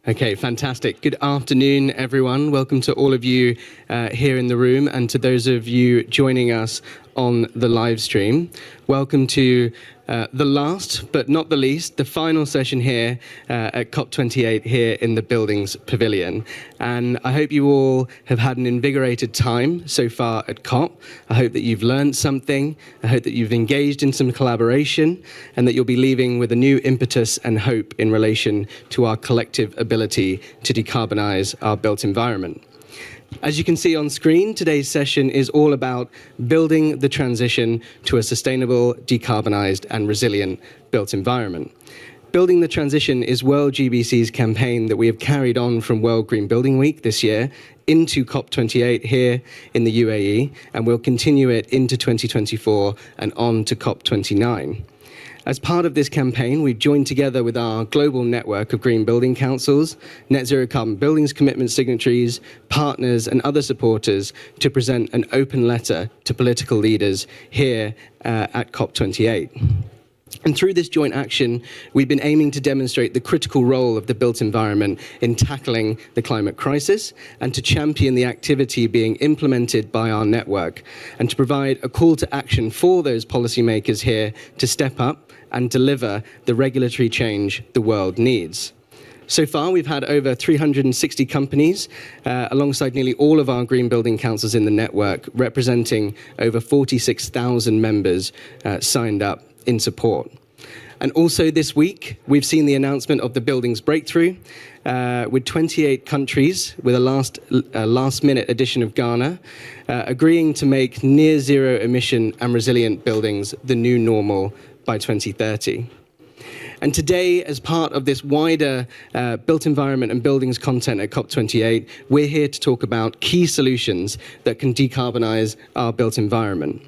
Okay, fantastic. Good afternoon, everyone. Welcome to all of you here in the room and to those of you joining us on the live stream. Welcome to the last, but not the least, the final session here at COP28 here in the Buildings Pavilion. And I hope you all have had an invigorated time so far at COP. I hope that you've learned something. I hope that you've engaged in some collaboration and that you'll be leaving with a new impetus and hope in relation to our collective ability to decarbonise our built environment. As you can see on screen, today's session is all about building the transition to a sustainable, decarbonised and resilient built environment. Building the Transition is World GBC's campaign that we have carried on from World Green Building Week this year into COP28 here in the UAE, and we'll continue it into 2024 and on to COP29. As part of this campaign, we've joined together with our global network of green building councils, net zero carbon buildings commitment signatories, partners and other supporters to present an open letter to political leaders here at COP28. And through this joint action, we've been aiming to demonstrate the critical role of the built environment in tackling the climate crisis and to champion the activity being implemented by our network and to provide a call to action for those policymakers here to step up and deliver the regulatory change the world needs. So far, we've had over 360 companies, alongside nearly all of our green building councils in the network, representing over 46,000 members signed up in support. And also this week, we've seen the announcement of the Buildings Breakthrough, with 28 countries, with a last-minute addition of Ghana, agreeing to make near-zero emission and resilient buildings the new normal by 2030. And today, as part of this wider built environment and buildings content at COP28, we're here to talk about key solutions that can decarbonise our built environment.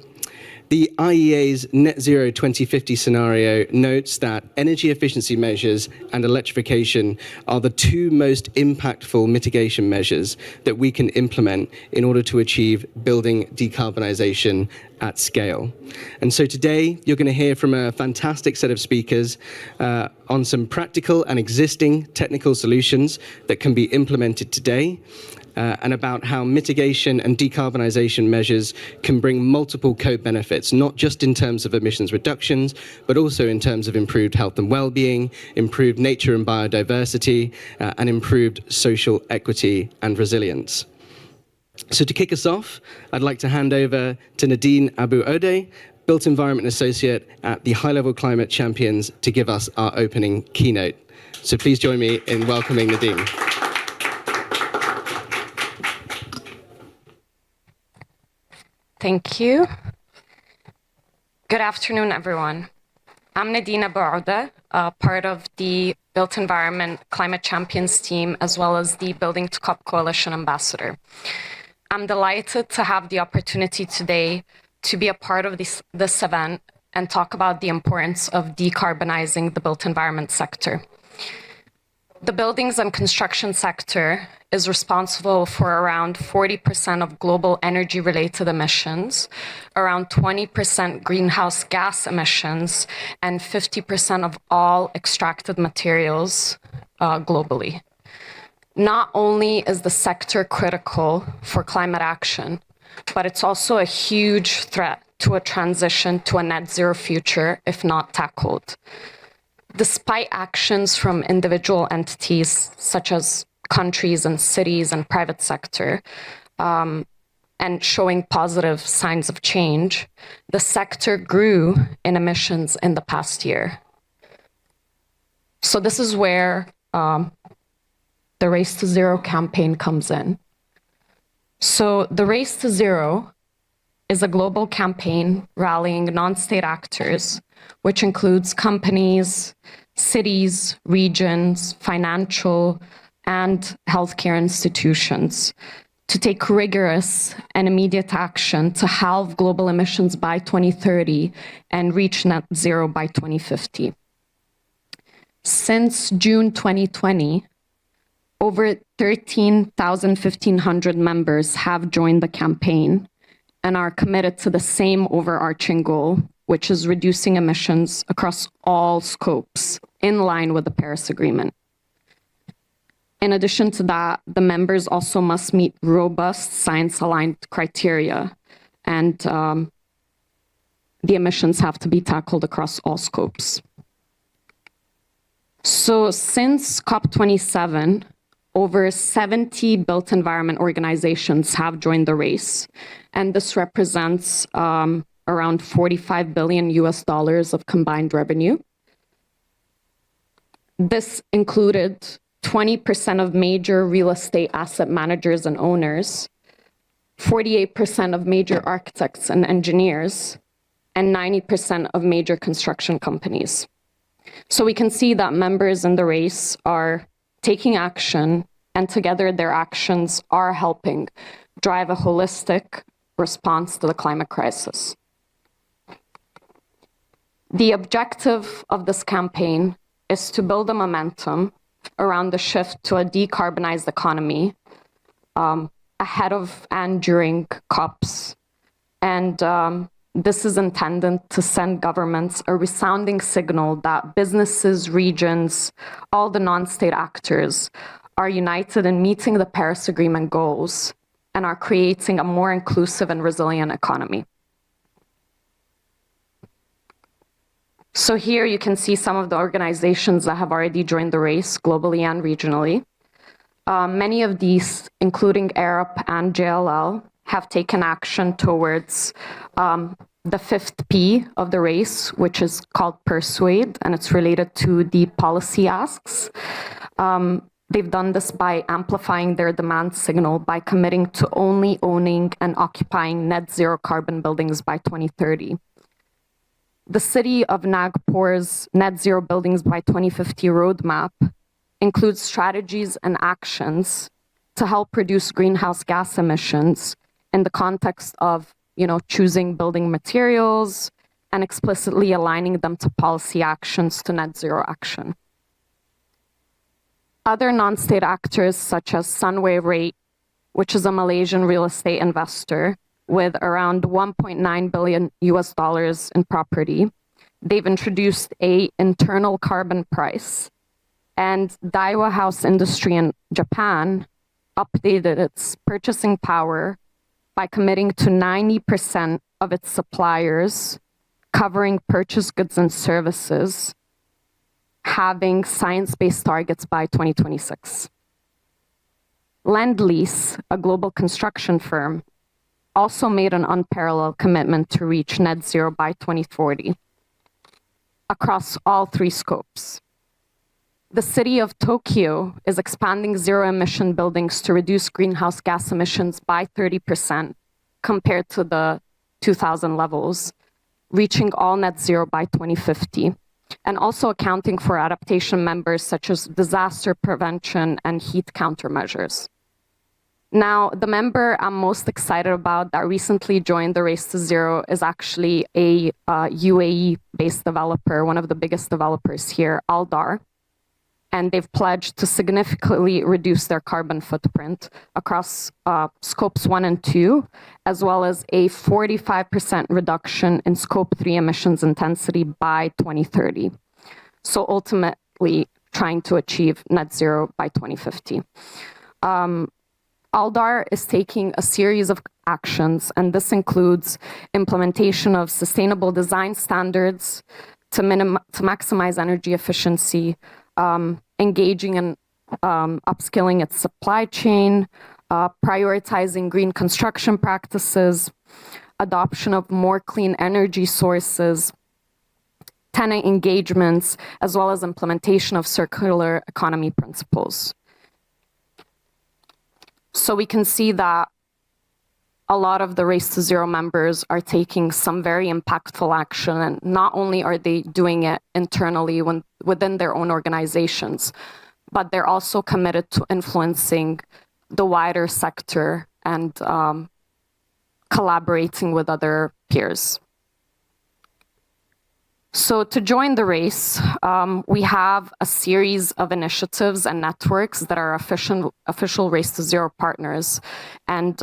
The IEA's Net Zero 2050 scenario notes that energy efficiency measures and electrification are the two most impactful mitigation measures that we can implement in order to achieve building decarbonisation at scale. And so today, you're going to hear from a fantastic set of speakers on some practical and existing technical solutions that can be implemented today, and about how mitigation and decarbonisation measures can bring multiple co-benefits, not just in terms of emissions reductions, but also in terms of improved health and well-being, improved nature and biodiversity, and improved social equity and resilience. So to kick us off, I'd like to hand over to Nadine Abu Ode, Built Environment Associate at the High Level Climate Champions, to give us our opening keynote. So please join me in welcoming Nadine. Thank you. Good afternoon, everyone. I'm Nadine Abu Ode, part of the Built Environment Climate Champions team, as well as the Building to COP Coalition Ambassador. I'm delighted to have the opportunity today to be a part of this event and talk about the importance of decarbonizing the built environment sector. The buildings and construction sector is responsible for around 40% of global energy-related emissions, around 20% greenhouse gas emissions, and 50% of all extracted materials globally. Not only is the sector critical for climate action, but it's also a huge threat to a transition to a net zero future if not tackled. Despite actions from individual entities, such as countries and cities and private sector, and showing positive signs of change, the sector grew in emissions in the past year. So this is where the Race to Zero campaign comes in. So the Race to Zero is a global campaign rallying non-state actors, which includes companies, cities, regions, financial, and healthcare institutions, to take rigorous and immediate action to halve global emissions by 2030 and reach net zero by 2050. Since June 2020, over 1,500 members have joined the campaign and are committed to the same overarching goal, which is reducing emissions across all scopes in line with the Paris Agreement. In addition to that, the members also must meet robust science-aligned criteria, and the emissions have to be tackled across all scopes. So since COP27, over 70 built environment organizations have joined the race, and this represents around $45 billion of combined revenue. This included 20% of major real estate asset managers and owners, 48% of major architects and engineers, and 90% of major construction companies. So we can see that members in the race are taking action, and together their actions are helping drive a holistic response to the climate crisis. The objective of this campaign is to build a momentum around the shift to a decarbonized economy ahead of and during COPs. And this is intended to send governments a resounding signal that businesses, regions, all the non-state actors are united in meeting the Paris Agreement goals and are creating a more inclusive and resilient economy. So here you can see some of the organizations that have already joined the race globally and regionally. Many of these, including ARUP and JLL, have taken action towards the fifth P of the race, which is called persuade, and it's related to the policy asks. They've done this by amplifying their demand signal by committing to only owning and occupying net zero carbon buildings by 2030. The city of Nagpur's net zero buildings by 2050 roadmap includes strategies and actions to help reduce greenhouse gas emissions in the context of, choosing building materials and explicitly aligning them to policy actions to net zero action. Other non-state actors such as Sunway Rate, which is a Malaysian real estate investor with around $1.9 billion in property, they've introduced an internal carbon price. And Daiwa House Industry in Japan updated its purchasing power by committing to 90% of its suppliers covering purchased goods and services, having science-based targets by 2026. Lend-Lease, a global construction firm, also made an unparalleled commitment to reach net zero by 2040 across all three scopes. The city of Tokyo is expanding zero-emission buildings to reduce greenhouse gas emissions by 30% compared to the 2000 levels, reaching all net zero by 2050, and also accounting for adaptation members such as disaster prevention and heat countermeasures. Now, the member I'm most excited about that recently joined the Race to Zero is actually a UAE-based developer, one of the biggest developers here, Aldar. And they've pledged to significantly reduce their carbon footprint across scopes 1 and 2, as well as a 45% reduction in scope 3 emissions intensity by 2030. So ultimately trying to achieve net zero by 2050. Aldar is taking a series of actions, and this includes implementation of sustainable design standards to maximize energy efficiency, engaging in upskilling its supply chain, prioritizing green construction practices, adoption of more clean energy sources, tenant engagements, as well as implementation of circular economy principles. So we can see that a lot of the Race to Zero members are taking some very impactful action, and not only are they doing it internally within their own organizations, but they're also committed to influencing the wider sector and collaborating with other peers. So to join the race, we have a series of initiatives and networks that are official Race to Zero partners. And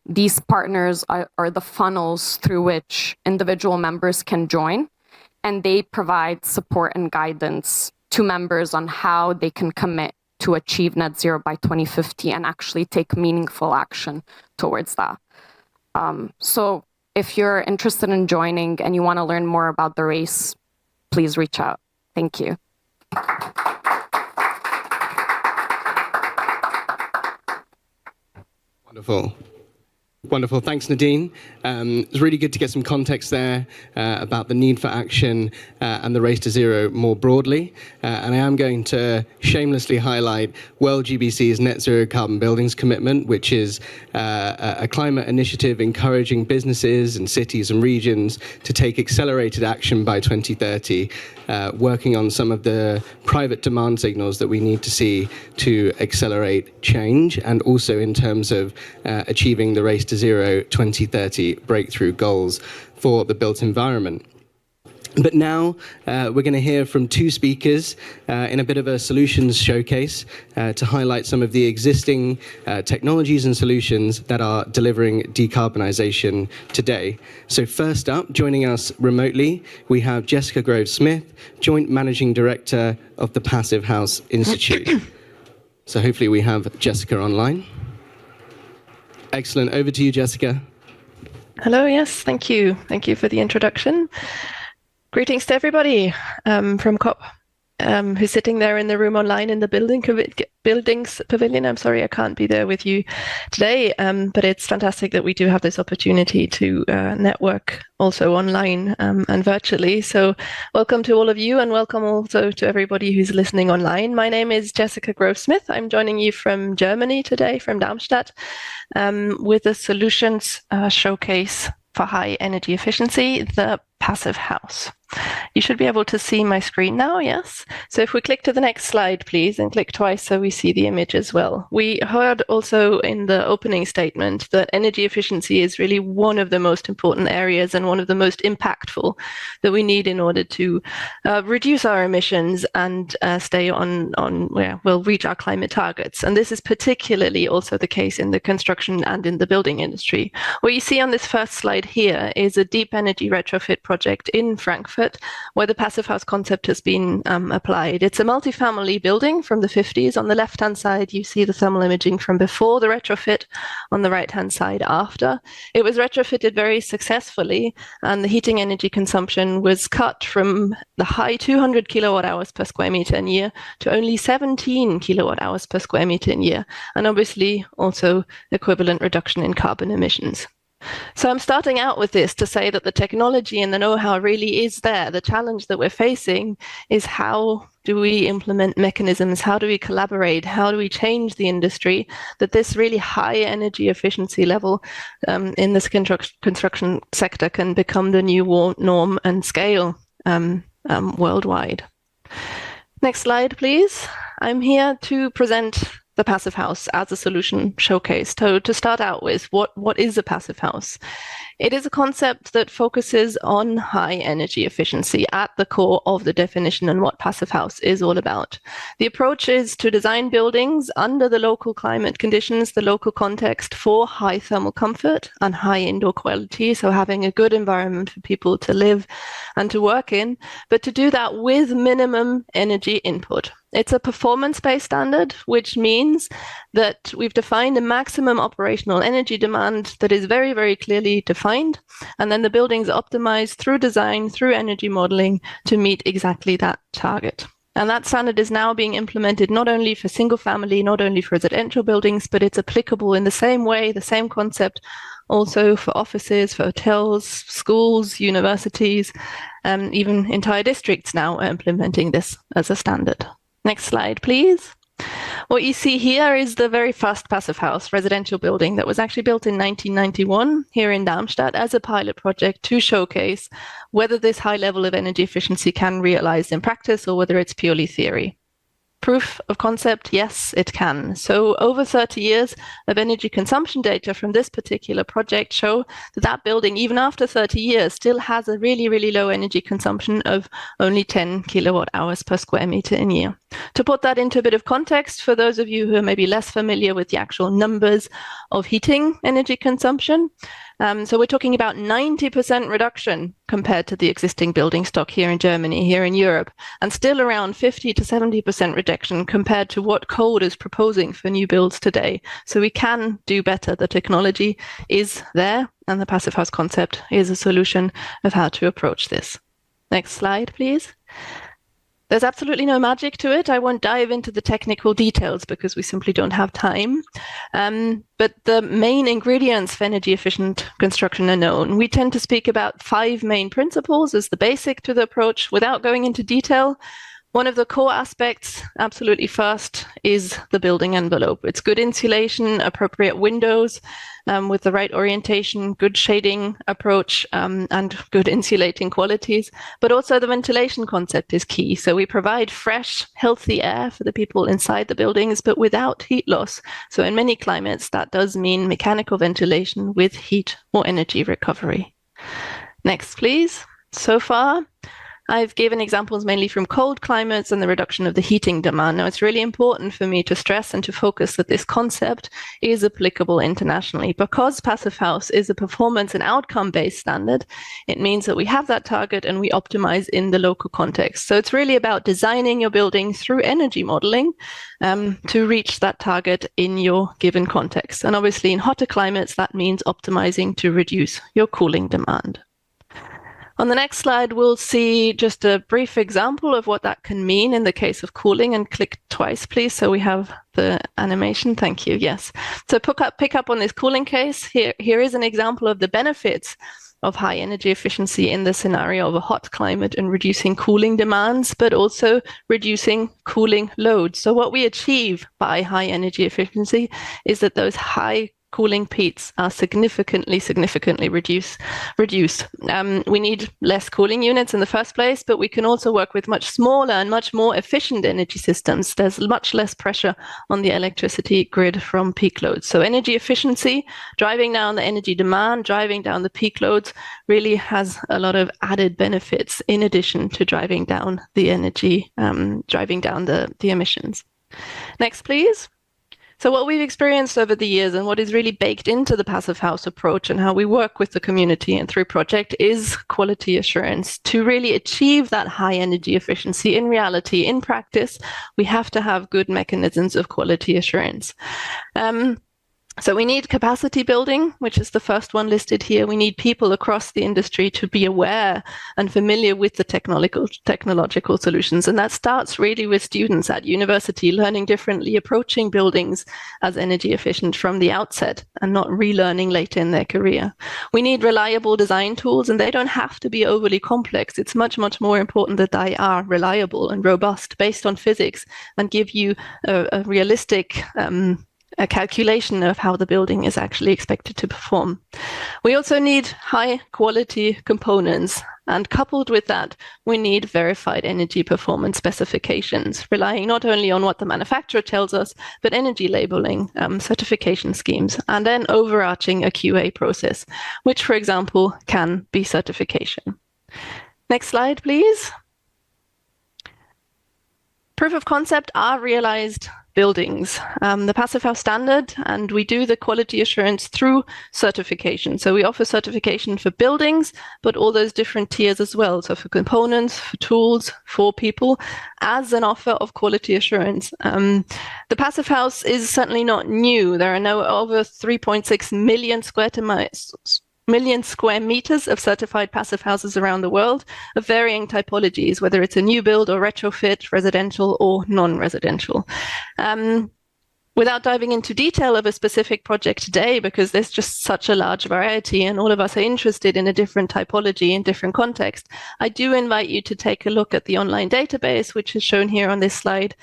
these partners are the funnels through which individual members can join, and they provide support and guidance to members on how they can commit to achieve net zero by 2050 and actually take meaningful action towards that. So if you're interested in joining and you want to learn more about the race, please reach out. Thank you. Wonderful. Wonderful. Thanks, Nadine. It's really good to get some context there about the need for action and the race to zero more broadly. And I am going to shamelessly highlight well.GBC's net zero carbon buildings commitment, which is a climate initiative encouraging businesses and cities and regions to take accelerated action by 2030, working on some of the private demand signals that we need to see to accelerate change, and also in terms of achieving the race to zero 2030 breakthrough goals for the built environment. But now we're going to hear from two speakers in a bit of a solutions showcase to highlight some of the existing technologies and solutions that are delivering decarbonisation today. So first up, joining us remotely, we have Jessica Groves-Smith, Joint Managing Director of the Passive House Institute. So hopefully we have Jessica online. Excellent. Over to you, Jessica. Hello, yes, thank you. Thank you for the introduction. Greetings to everybody from COP who's sitting there in the room online in the buildings pavilion. I'm sorry I can't be there with you today, but it's fantastic that we do have this opportunity to network also online and virtually. So welcome to all of you, and welcome also to everybody who's listening online. My name is Jessica Groves-Smith. I'm joining you from Germany today, from Darmstadt, with a solutions showcase for high energy efficiency, the Passive House. You should be able to see my screen now, yes? So if we click to the next slide, please, and click twice so we see the image as well. We heard also in the opening statement that energy efficiency is really one of the most important areas and one of the most impactful that we need in order to reduce our emissions and stay on where we'll reach our climate targets. And this is particularly also the case in the construction and in the building industry. What you see on this first slide here is a deep energy retrofit project in Frankfurt, where the Passive House concept has been applied. It's a multifamily building from the 50s. On the left-hand side, you see the thermal imaging from before the retrofit. On the right-hand side, after. It was retrofitted very successfully, and the heating energy consumption was cut from the high 200 kilowatt hours per square meter in year to only 17 kilowatt hours per square meter in year, and obviously also equivalent reduction in carbon emissions. So I'm starting out with this to say that the technology and the know-how really is there. The challenge that we're facing is how do we implement mechanisms? How do we collaborate? How do we change the industry that this really high energy efficiency level in this construction sector can become the new norm and scale worldwide? Next slide, please. I'm here to present the Passive House as a solution showcase. So to start out with, what is a Passive House? It is a concept that focuses on high energy efficiency at the core of the definition and what Passive House is all about. The approach is to design buildings under the local climate conditions, the local context, for high thermal comfort and high indoor quality, so having a good environment for people to live and to work in, but to do that with minimum energy input. It's a performance-based standard, which means that we've defined a maximum operational energy demand that is very, very clearly defined. And then the buildings optimized through design, through energy modeling to meet exactly that target. And that standard is now being implemented not only for single family, not only for residential buildings, but it's applicable in the same way, the same concept, also for offices, for hotels, schools, universities, and even entire districts now are implementing this as a standard. Next slide, please. What you see here is the very first Passive House residential building that was actually built in 1991 here in Darmstadt as a pilot project to showcase whether this high level of energy efficiency can realize in practice or whether it's purely theory. Proof of concept, yes, it can. So over 30 years of energy consumption data from this particular project show that that building, even after 30 years, still has a really, really low energy consumption of only 10 kilowatt hours per square meter in year. To put that into a bit of context, for those of you who are maybe less familiar with the actual numbers of heating energy consumption, So we're talking about 90% reduction compared to the existing building stock here in Germany, here in Europe, and still around 50 to 70% reduction compared to what code is proposing for new builds today. So we can do better. The technology is there, and the passive house concept is a solution of how to approach this. Next slide, please. There's absolutely no magic to it. I won't dive into the technical details because we simply don't have time. But the main ingredients for energy efficient construction are known. We tend to speak about 5 main principles as the basic to the approach without going into detail. One of the core aspects, absolutely first, is the building envelope. It's good insulation, appropriate windows with the right orientation, good shading approach, and good insulating qualities. But also the ventilation concept is key. So we provide fresh, healthy air for the people inside the buildings, but without heat loss. So in many climates, that does mean mechanical ventilation with heat or energy recovery. Next, please. So far, I've given examples mainly from cold climates and the reduction of the heating demand. Now, it's really important for me to stress and to focus that this concept is applicable internationally. Because Passive House is a performance and outcome-based standard, it means that we have that target and we optimize in the local context. So it's really about designing your building through energy modeling to reach that target in your given context. And obviously, in hotter climates, that means optimizing to reduce your cooling demand. On the next slide, we'll see just a brief example of what that can mean in the case of cooling, and click twice, please, so we have the animation. Thank you. Yes. So pick up on this cooling case. Here is an example of the benefits of high energy efficiency in the scenario of a hot climate and reducing cooling demands, but also reducing cooling loads. So what we achieve by high energy efficiency is that those high cooling peaks are significantly reduced. We need less cooling units in the first place, but we can also work with much smaller and much more efficient energy systems. There's much less pressure on the electricity grid from peak loads. So energy efficiency, driving down the energy demand, driving down the peak loads, really has a lot of added benefits in addition to driving down the energy, driving down the emissions. Next, please. So what we've experienced over the years and what is really baked into the Passive House approach and how we work with the community and through project is quality assurance. To really achieve that high energy efficiency in reality, in practice, we have to have good mechanisms of quality assurance. So we need capacity building, which is the first one listed here. We need people across the industry to be aware and familiar with the technological solutions. And that starts really with students at university learning differently, approaching buildings as energy efficient from the outset and not relearning later in their career. We need reliable design tools, and they don't have to be overly complex. It's much, much more important that they are reliable and robust based on physics and give you a realistic a calculation of how the building is actually expected to perform. We also need high quality components, and coupled with that, we need verified energy performance specifications, relying not only on what the manufacturer tells us, but energy labeling, certification schemes, and then overarching a QA process, which, for example, can be certification. Next slide, please. Proof of concept are realized buildings, the Passive House standard, and we do the quality assurance through certification. So we offer certification for buildings, but all those different tiers as well. So for components, for tools, for people, as an offer of quality assurance. The Passive House is certainly not new. There are now over 3.6 million square meters of certified passive houses around the world of varying typologies, whether it's a new build or retrofit, residential or non-residential. Without diving into detail of a specific project today, because there's just such a large variety and all of us are interested in a different typology in different context, I do invite you to take a look at the online database, which is shown here on this slide.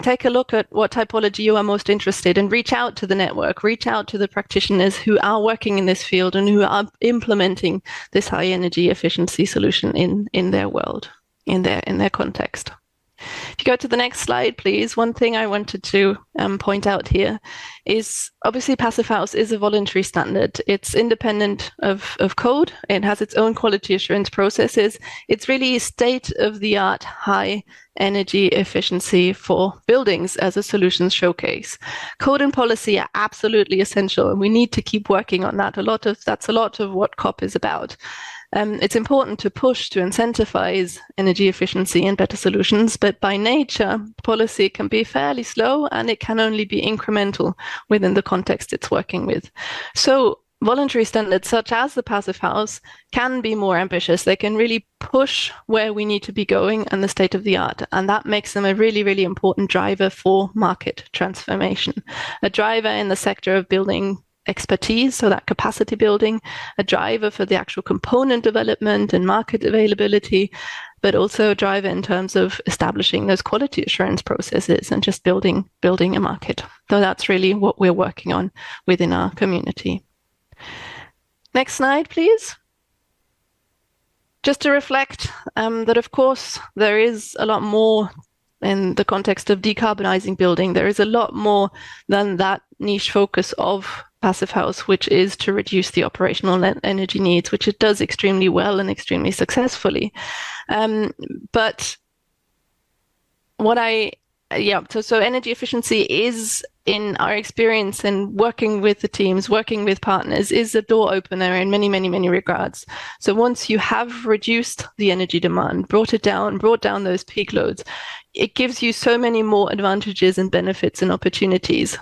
Take a look at what typology you are most interested in, reach out to the network, reach out to the practitioners who are working in this field and who are implementing this high energy efficiency solution in their world, in their context. If you go to the next slide, please, one thing I wanted to point out here is obviously Passive House is a voluntary standard. It's independent of code. It has its own quality assurance processes. It's really state-of-the-art high energy efficiency for buildings as a solutions showcase. Code and policy are absolutely essential, and we need to keep working on that. That's a lot of what COP is about. It's important to push, to incentivize energy efficiency and better solutions, but by nature, policy can be fairly slow and it can only be incremental within the context it's working with. So voluntary standards such as the Passive House can be more ambitious. They can really push where we need to be going and the state of the art. And that makes them a really, really important driver for market transformation. A driver in the sector of building expertise, so that capacity building, a driver for the actual component development and market availability, but also a driver in terms of establishing those quality assurance processes and just building a market. So that's really what we're working on within our community. Next slide, please. Just to reflect that, of course, there is a lot more in the context of decarbonising building. There is a lot more than that niche focus of Passive House, which is to reduce the operational energy needs, which it does extremely well and extremely successfully. But what so energy efficiency is, in our experience and working with the teams, working with partners, is a door opener in many, many, many regards. So once you have reduced the energy demand, brought down those peak loads, it gives you so many more advantages and benefits and opportunities.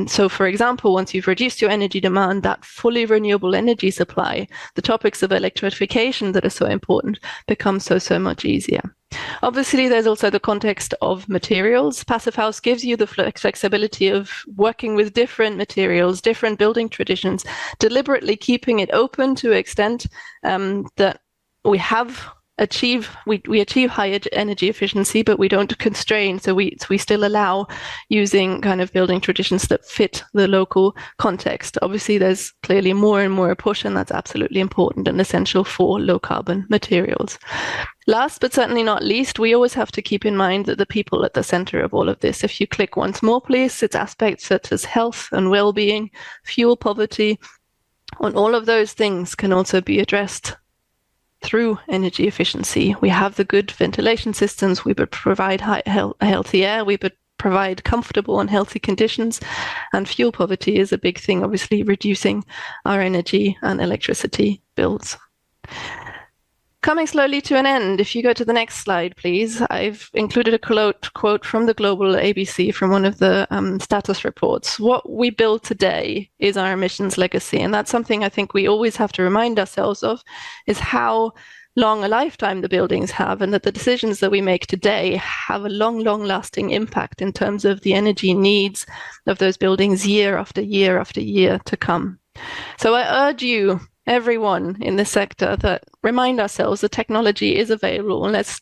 So for example, once you've reduced your energy demand, that fully renewable energy supply, the topics of electrification that are so important, become so much easier. Obviously, there's also the context of materials. Passive House gives you the flexibility of working with different materials, different building traditions, deliberately keeping it open to an extent that we achieve higher energy efficiency, but we don't constrain. So we still allow using kind of building traditions that fit the local context. Obviously, there's clearly more and more a push, and that's absolutely important and essential for low carbon materials. Last but certainly not least, we always have to keep in mind that the people at the center of all of this. If you click once more, please, it's aspects such as health and well-being, fuel poverty, and all of those things can also be addressed through energy efficiency. We have the good ventilation systems, we would provide healthy air, we would provide comfortable and healthy conditions, and fuel poverty is a big thing, obviously reducing our energy and electricity bills. Coming slowly to an end, if you go to the next slide, please, I've included a quote from the global ABC from one of the status reports. What we build today is our emissions legacy, and that's something I think we always have to remind ourselves of, is how long a lifetime the buildings have, and that the decisions that we make today have a long-lasting impact in terms of the energy needs of those buildings year after year after year to come. So I urge you, everyone in this sector, that remind ourselves the technology is available, and let's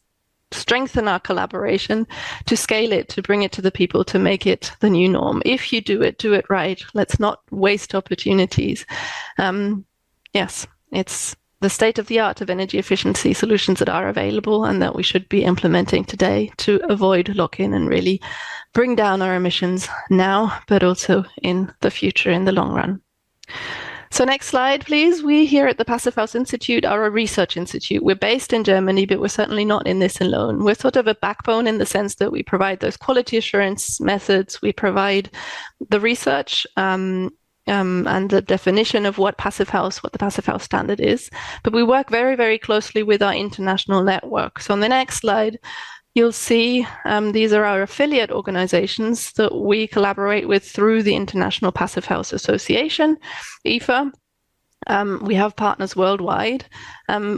strengthen our collaboration to scale it, to bring it to the people, to make it the new norm. If you do it right. Let's not waste opportunities. Yes, it's the state of the art of energy efficiency solutions that are available and that we should be implementing today to avoid lock-in and really bring down our emissions now, but also in the future, in the long run. So next slide, please. We here at the Passive House Institute are a research institute. We're based in Germany, but we're certainly not in this alone. We're sort of a backbone in the sense that we provide those quality assurance methods. We provide the research and the definition of what the Passive House standard is. But we work very, very closely with our international network. So on the next slide, you'll see these are our affiliate organizations that we collaborate with through the International Passive House Association, IFA. We have partners worldwide.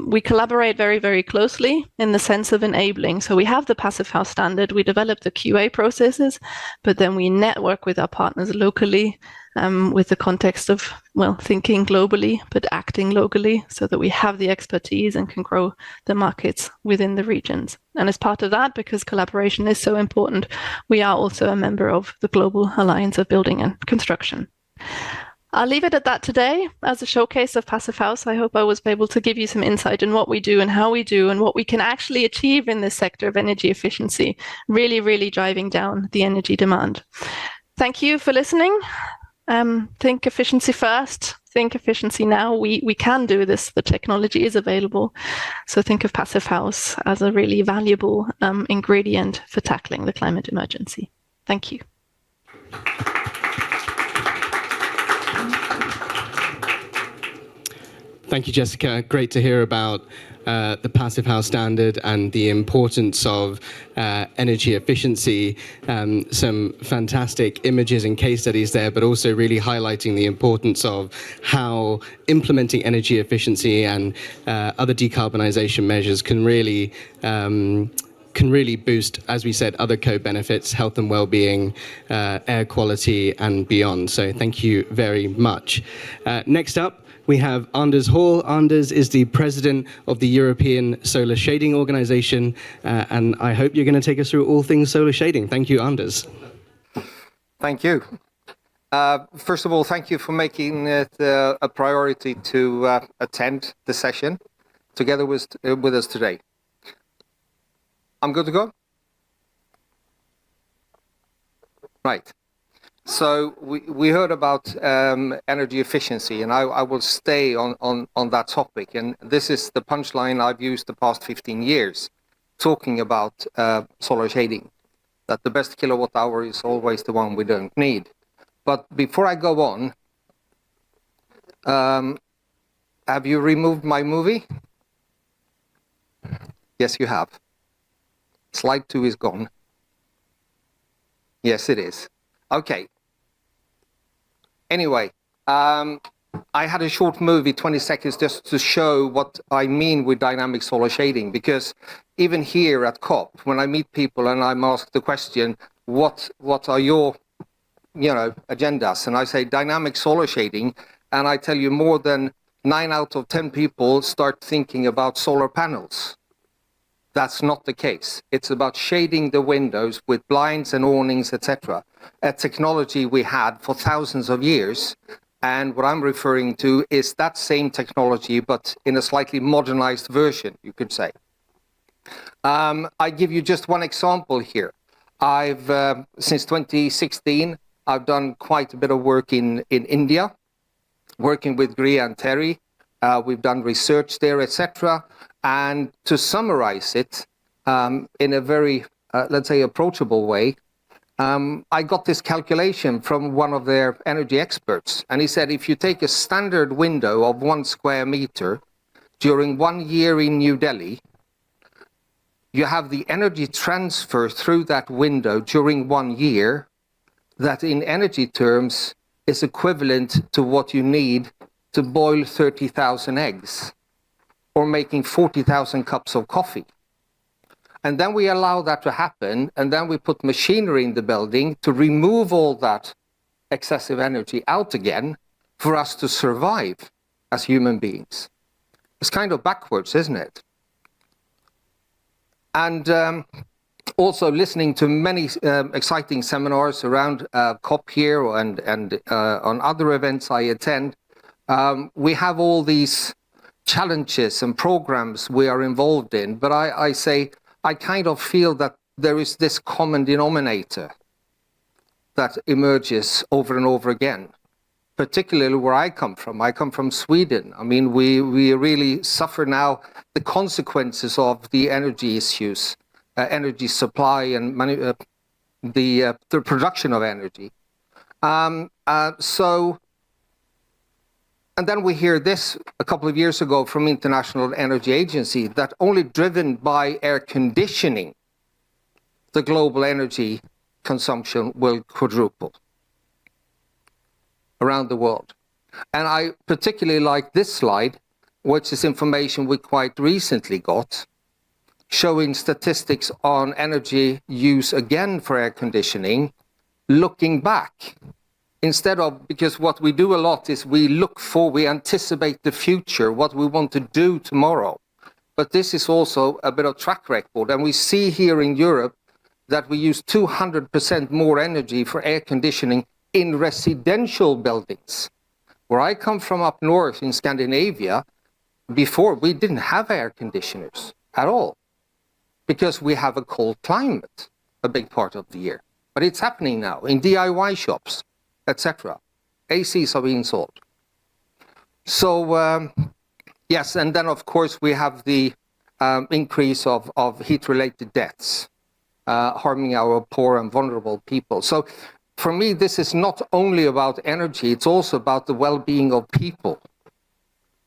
We collaborate very, very closely in the sense of enabling. So we have the Passive House standard, we develop the QA processes, but then we network with our partners locally with the context of, well, thinking globally, but acting locally so that we have the expertise and can grow the markets within the regions. And as part of that, because collaboration is so important, we are also a member of the Global Alliance of Building and Construction. I'll leave it at that today as a showcase of Passive House. I hope I was able to give you some insight in what we do and how we do and what we can actually achieve in this sector of energy efficiency, really, really driving down the energy demand. Thank you for listening. Think efficiency first, think efficiency now, we can do this. The technology is available. So think of passive house as a really valuable ingredient for tackling the climate emergency. Thank you. Thank you, Jessica. Great to hear about the Passive House Standard and the importance of energy efficiency. Some fantastic images and case studies there, but also really highlighting the importance of how implementing energy efficiency and other decarbonisation measures can really boost, as we said, other co-benefits, health and well-being, air quality and beyond. So thank you very much. Next up, we have Anders Hall. Anders is the president of the European Solar Shading Organization, and I hope you're going to take us through all things solar shading. Thank you, Anders. Thank you. First of all, thank you for making it a priority to attend the session together with us today. I'm good to go? Right. So we heard about energy efficiency, and I will stay on that topic. And this is the punchline I've used the past 15 years, talking about solar shading, that the best kilowatt hour is always the one we don't need. But before I go on, have you removed my movie? Yes, you have. Slide 2 is gone. Yes, it is. Okay. Anyway, I had a short movie, 20 seconds, just to show what I mean with dynamic solar shading, because even here at COP, when I meet people and I'm asked the question, what are your agendas? And I say dynamic solar shading, and I tell you more than 9 out of 10 people start thinking about solar panels. That's not the case. It's about shading the windows with blinds and awnings, etc. A technology we had for thousands of years. And what I'm referring to is that same technology, but in a slightly modernized version, you could say. I give you just one example here. I've, since 2016, I've done quite a bit of work in India, working with Griya and Terry. We've done research there, etc. And to summarize it in a very, let's say, approachable way, I got this calculation from one of their energy experts. And he said, if you take a standard window of 1 square meter during 1 year in New Delhi, you have the energy transfer through that window during 1 year that in energy terms is equivalent to what you need to boil 30,000 eggs or making 40,000 cups of coffee. And then we allow that to happen, and then we put machinery in the building to remove all that excessive energy out again for us to survive as human beings. It's kind of backwards, isn't it? And also listening to many exciting seminars around COP here and on other events I attend, we have all these challenges and programs we are involved in, but I say I kind of feel that there is this common denominator that emerges over and over again, particularly where I come from. I come from Sweden. I mean, we really suffer now the consequences of the energy issues, energy supply and the production of energy. And then we hear this a couple of years ago from International Energy Agency that only driven by air conditioning, the global energy consumption will quadruple around the world. And I particularly like this slide, which is information we quite recently got, showing statistics on energy use again for air conditioning, looking back. Instead of, because what we do a lot is we anticipate the future, what we want to do tomorrow. But this is also a bit of track record. And we see here in Europe that we use 200% more energy for air conditioning in residential buildings. Where I come from up north in Scandinavia, before we didn't have air conditioners at all, because we have a cold climate a big part of the year. But it's happening now in DIY shops, etc. ACs are being sold. So yes, and then of course we have the increase of heat-related deaths, harming our poor and vulnerable people. So for me, this is not only about energy, it's also about the well-being of people.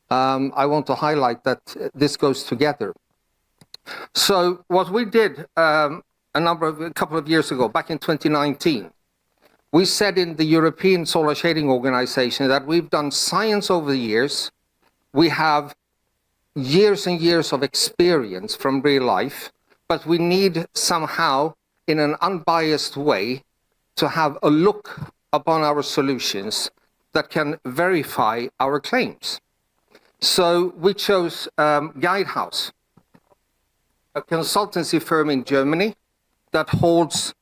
I want to highlight that this goes together. So what we did a couple of years ago, back in 2019, we said in the European Solar Shading Organization that we've done science over the years. We have years and years of experience from real life, but we need somehow, in an unbiased way, to have a look upon our solutions that can verify our claims. So we chose Guidehouse, a consultancy firm in Germany that holds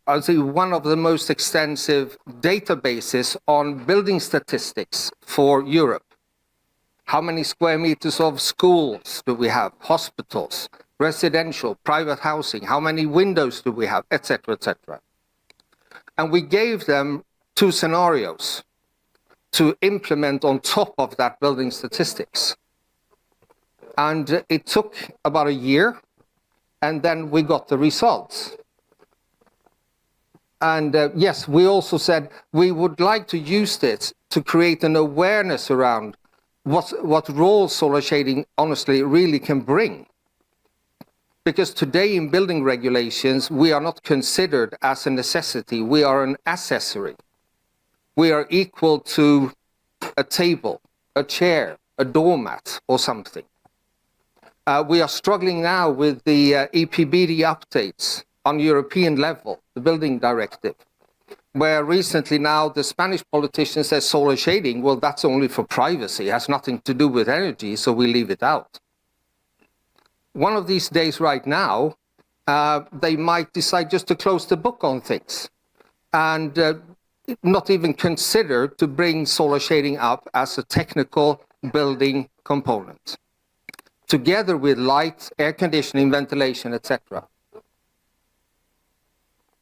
I'd say one of the most extensive databases on building statistics for Europe. How many square meters of schools do we have, hospitals, residential, private housing, how many windows do we have, etc., etc. And we gave them 2 scenarios to implement on top of that building statistics. And it took about a year, and then we got the results. And yes, we also said we would like to use this to create an awareness around what role solar shading honestly really can bring. Because today in building regulations, we are not considered as a necessity, we are an accessory. We are equal to a table, a chair, a doormat or something. We are struggling now with the EPBD updates on European level, the building directive, where recently now the Spanish politician says solar shading, well, that's only for privacy, it has nothing to do with energy, so we leave it out. One of these days right now, they might decide just to close the book on things and not even consider to bring solar shading up as a technical building component, together with light, air conditioning, ventilation, etc.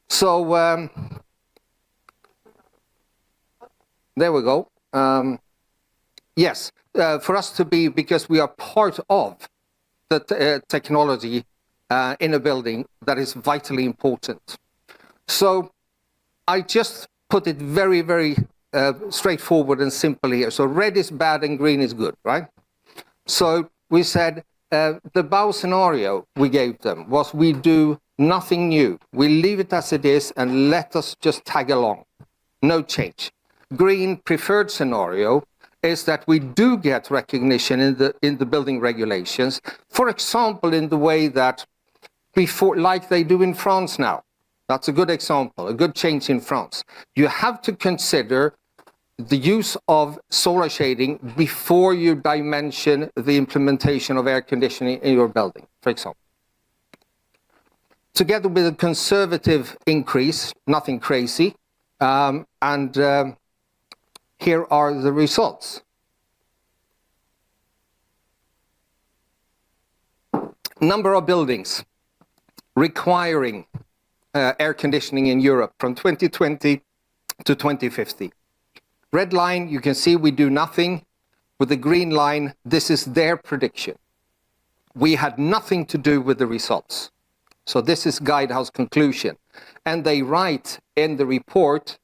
So there we go. Yes, for us to be, because we are part of the technology in a building, that is vitally important. So I just put it very, very straightforward and simple here. So red is bad and green is good, right? So we said the bow scenario we gave them was we do nothing new. We leave it as it is and let us just tag along. No change. Green preferred scenario is that we do get recognition in the building regulations, for example, in the way that before, like they do in France now. That's a good example, a good change in France. You have to consider the use of solar shading before you dimension the implementation of air conditioning in your building, for example. Together with a conservative increase, nothing crazy, here are the results. Number of buildings requiring air conditioning in Europe from 2020 to 2050. Red line, you can see we do nothing. With the green line, this is their prediction. We had nothing to do with the results. So this is Guidehouse conclusion. And they write in the report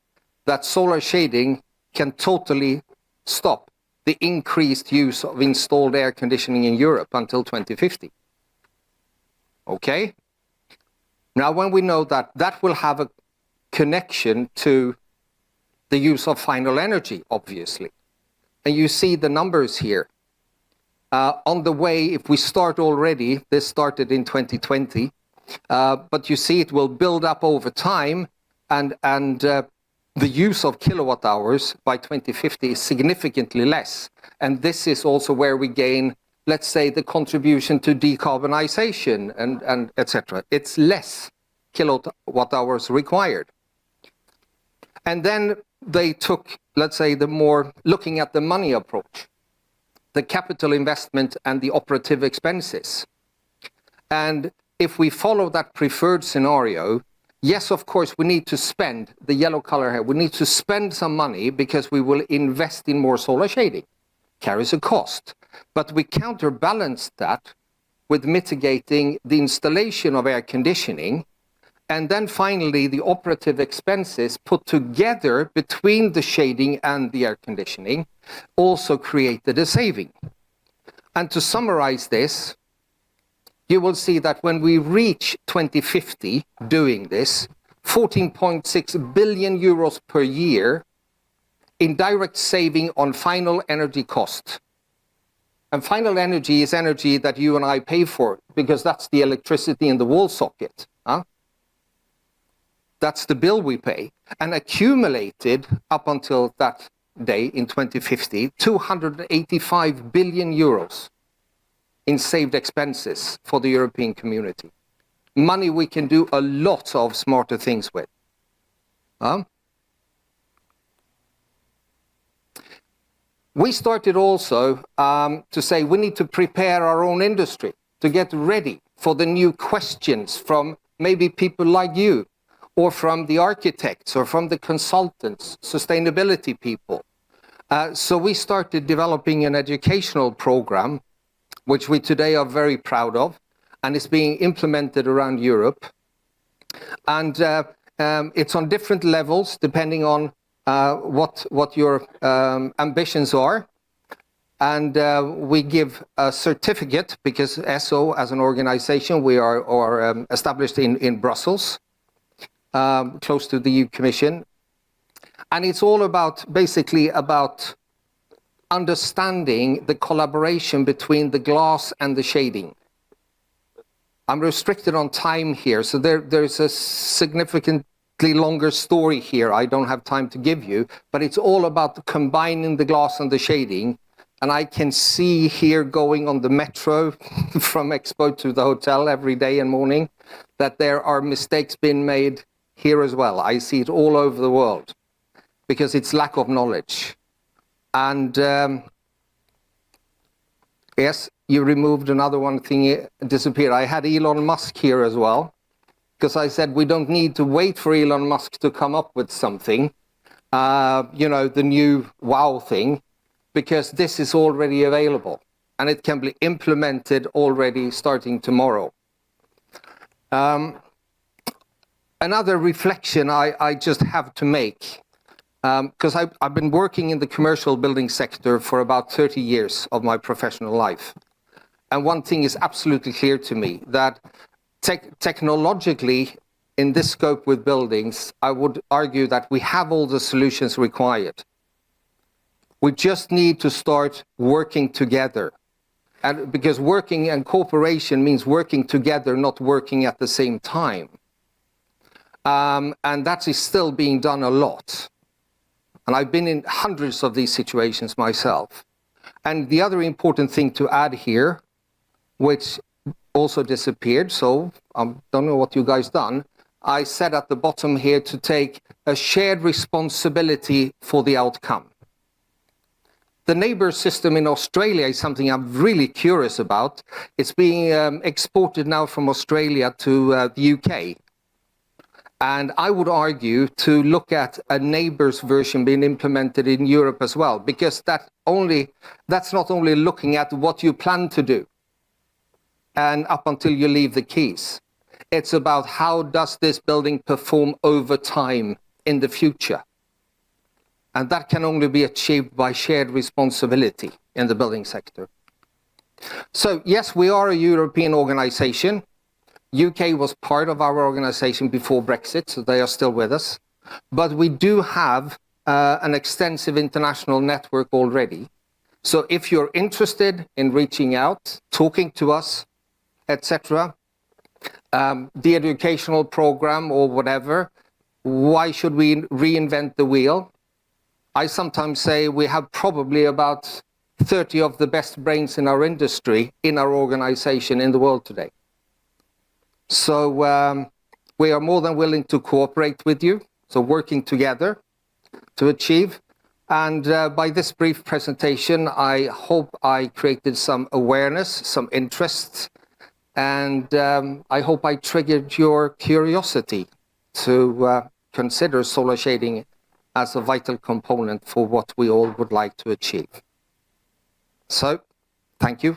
that solar shading can totally stop the increased use of installed air conditioning in Europe until 2050. Okay? Now, when we know that, that will have a connection to the use of final energy, obviously. And you see the numbers here. On the way, if we start already, this started in 2020, but you see it will build up over time, and the use of kilowatt hours by 2050 is significantly less. And this is also where we gain, let's say, the contribution to decarbonization and etc. It's less kilowatt hours required. And then they took, let's say, the more looking at the money approach, the capital investment and the operative expenses. And if we follow that preferred scenario, yes, of course, we need to spend, the yellow color here, we need to spend some money because we will invest in more solar shading. Carries a cost. But we counterbalance that with mitigating the installation of air conditioning. And then finally, the operative expenses put together between the shading and the air conditioning also created a saving. And to summarize this, you will see that when we reach 2050 doing this, 14.6 billion euros per year in direct saving on final energy cost. And final energy is energy that you and I pay for, because that's the electricity in the wall socket. That's the bill we pay. And accumulated up until that day in 2050, 285 billion euros in saved expenses for the European community. Money we can do a lot of smarter things with. We started also to say we need to prepare our own industry to get ready for the new questions from maybe people like you, or from the architects, or from the consultants, sustainability people. So we started developing an educational program, which we today are very proud of, and it's being implemented around Europe. And it's on different levels, depending on what your ambitions are. And we give a certificate, because ESO, as an organization, we are established in Brussels, close to the EU Commission. And it's all about, basically about understanding the collaboration between the glass and the shading. I'm restricted on time here, so there's a significantly longer story here I don't have time to give you, but it's all about combining the glass and the shading. And I can see here going on the metro from Expo to the hotel every day and morning that there are mistakes being made here as well. I see it all over the world because it's lack of knowledge. And yes, you removed another one thing, it disappeared. I had Elon Musk here as well, because I said we don't need to wait for Elon Musk to come up with something, the new wow thing, because this is already available and it can be implemented already starting tomorrow. Another reflection I just have to make, because I've been working in the commercial building sector for about 30 years of my professional life. And one thing is absolutely clear to me, that technologically, in this scope with buildings, I would argue that we have all the solutions required. We just need to start working together. And because working and cooperation means working together, not working at the same time. And that is still being done a lot. And I've been in hundreds of these situations myself. And the other important thing to add here, which also disappeared, so I don't know what you guys done, I said at the bottom here to take a shared responsibility for the outcome. The neighbour system in Australia is something I'm really curious about. It's being exported now from Australia to the UK. And I would argue to look at a neighbour's version being implemented in Europe as well, because that's not only looking at what you plan to do and up until you leave the keys. It's about how does this building perform over time in the future. And that can only be achieved by shared responsibility in the building sector. So yes, we are a European organization. UK was part of our organization before Brexit, so they are still with us. But we do have an extensive international network already. So if you're interested in reaching out, talking to us, etc., the educational program or whatever, why should we reinvent the wheel? I sometimes say we have probably about 30 of the best brains in our industry, in our organization in the world today. So we are more than willing to cooperate with you, so working together to achieve. And by this brief presentation, I hope I created some awareness, some interest, and I hope I triggered your curiosity. to consider solar shading as a vital component for what we all would like to achieve. So, thank you.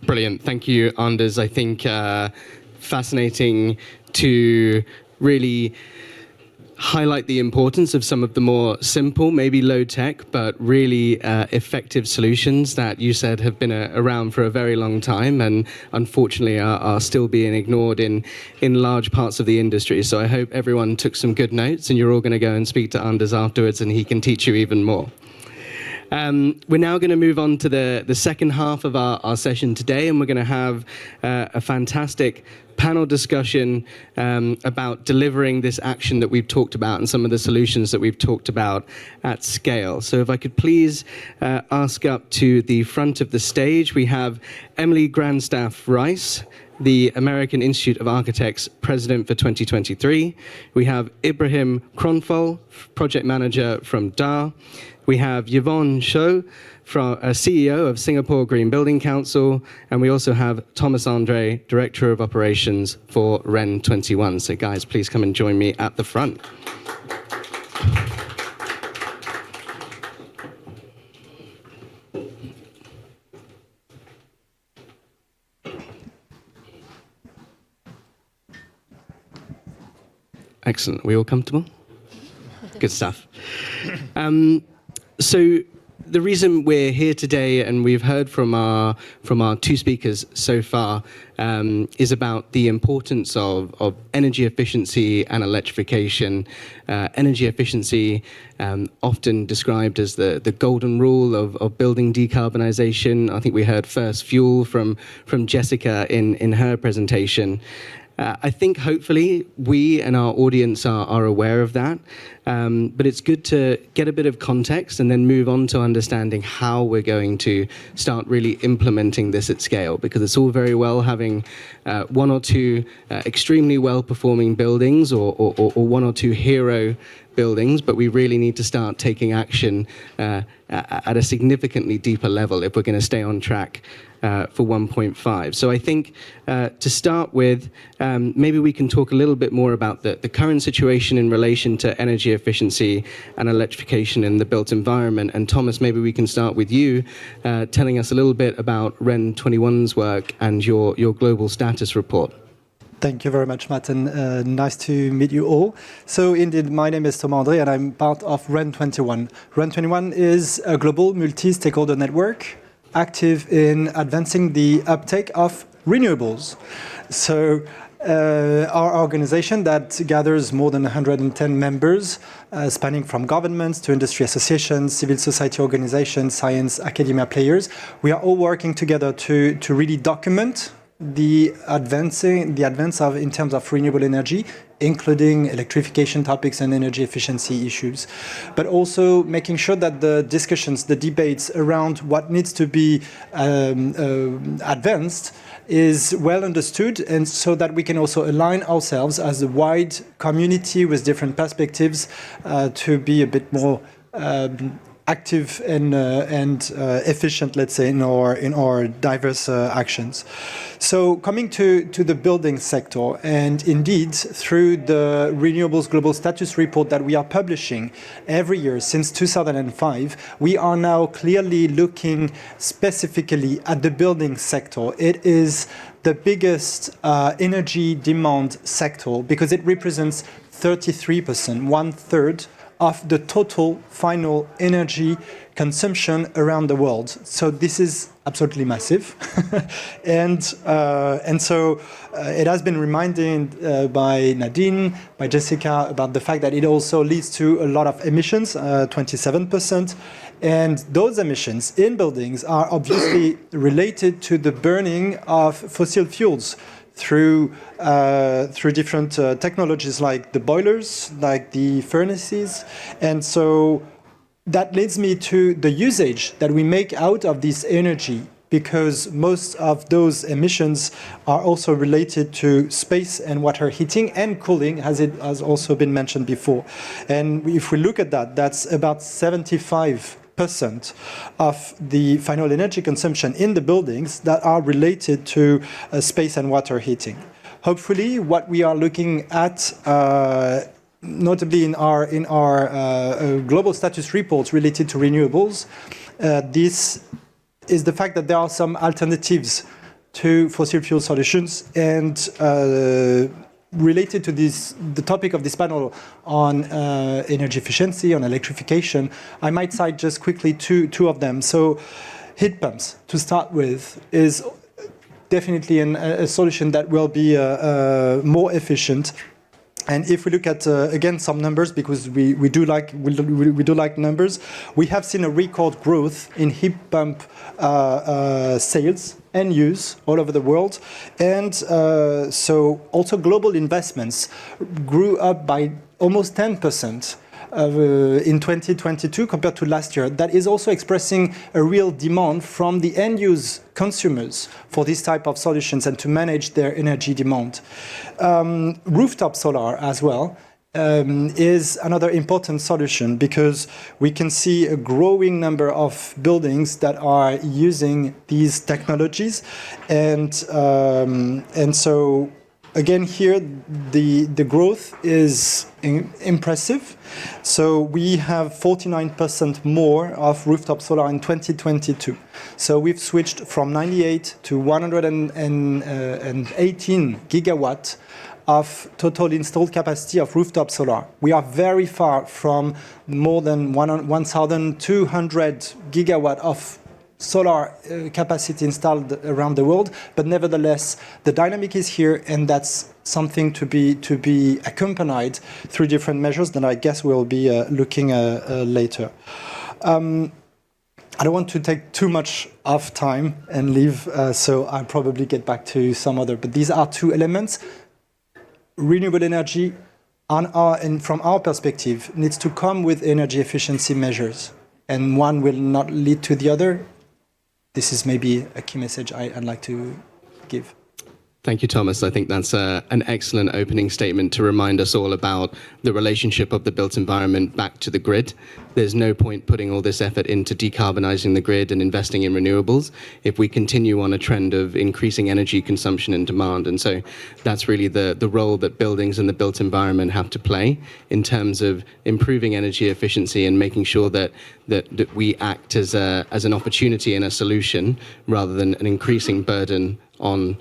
Brilliant. Thank you, Anders. I think fascinating to really highlight the importance of some of the more simple, maybe low-tech, but really effective solutions that you said have been around for a very long time and unfortunately are still being ignored in large parts of the industry. So I hope everyone took some good notes and you're all going to go and speak to Anders afterwards and he can teach you even more. We're now going to move on to the second half of our session today, and we're going to have a fantastic panel discussion about delivering this action that we've talked about and some of the solutions that we've talked about at scale. So if I could please ask up to the front of the stage, we have Emily Grandstaff-Rice, the American Institute of Architects President for 2023. We have Ibrahim Kronfol, Project Manager from DA. We have Yvonne Cho, CEO of Singapore Green Building Council, and we also have Thomas Andre, Director of Operations for REN 21. So guys, please come and join me at the front. Excellent. Are we all comfortable? Good stuff. So the reason we're here today, and we've heard from our two speakers so far, is about the importance of energy efficiency and electrification. Energy efficiency, often described as the golden rule of building decarbonisation. I think we heard first fuel from Jessica in her presentation. I think hopefully we and our audience are aware of that, but it's good to get a bit of context and then move on to understanding how we're going to start really implementing this at scale, because it's all very well having one or two extremely well-performing buildings or one or two hero buildings, but we really need to start taking action at a significantly deeper level if we're going to stay on track for 1.5. So I think to start with, maybe we can talk a little bit more about the current situation in relation to energy efficiency and electrification in the built environment. And Thomas, maybe we can start with you, telling us a little bit about REN 21's work and your global status report. Thank you very much, Matt, and nice to meet you all. So indeed, my name is Thomas Andre, and I'm part of REN 21. REN 21 is a global multi-stakeholder network active in advancing the uptake of renewables. So our organization that gathers more than 110 members, spanning from governments to industry associations, civil society organizations, science, academia players, we are all working together to really document the advance of in terms of renewable energy, including electrification topics and energy efficiency issues, but also making sure that the discussions, the debates around what needs to be advanced is well understood, and so that we can also align ourselves as a wide community with different perspectives to be a bit more active and efficient, let's say, in our diverse actions. So coming to the building sector, and indeed through the Renewables Global Status Report that we are publishing every year since 2005, we are now clearly looking specifically at the building sector. It is the biggest energy demand sector because it represents 33%, 1/3 of the total final energy consumption around the world. So this is absolutely massive. and so it has been reminded by Nadine, by Jessica, about the fact that it also leads to a lot of emissions, 27%. And those emissions in buildings are obviously related to the burning of fossil fuels through different technologies like the boilers, like the furnaces. And so that leads me to the usage that we make out of this energy, because most of those emissions are also related to space and water heating and cooling, as it has also been mentioned before. And if we look at that, that's about 75% 25% of the final energy consumption in the buildings that are related to space and water heating. Hopefully, what we are looking at, notably in our global status reports related to renewables, this is the fact that there are some alternatives to fossil fuel solutions, and related to the topic of this panel on energy efficiency, on electrification, I might cite just quickly two of them. So heat pumps, to start with, is definitely a solution that will be more efficient. And if we look at again some numbers, because we do like numbers, we have seen a record growth in heat pump sales and use all over the world, and so also global investments grew up by almost 10%. In 2022 compared to last year. That is also expressing a real demand from the end-use consumers for this type of solutions and to manage their energy demand. Rooftop solar as well is another important solution, because we can see a growing number of buildings that are using these technologies, and so again, here the growth is impressive. So we have 49% more of rooftop solar in 2022. So we've switched from 98 to 118 gigawatt of total installed capacity of rooftop solar. We are very far from more than 1,200 gigawatt of solar capacity installed around the world, but nevertheless, the dynamic is here, and that's something to be accompanied through different measures that I guess we'll be looking later. I don't want to take too much of time and leave, so I'll probably get back to some other. But these are two elements. Renewable energy, and from our perspective, needs to come with energy efficiency measures, and one will not lead to the other. This is maybe a key message I'd like to give. Thank you, Thomas. I think that's an excellent opening statement to remind us all about the relationship of the built environment back to the grid. There's no point putting all this effort into decarbonising the grid and investing in renewables if we continue on a trend of increasing energy consumption and demand. And so that's really the role that buildings and the built environment have to play in terms of improving energy efficiency and making sure that we act as an opportunity and a solution rather than an increasing burden on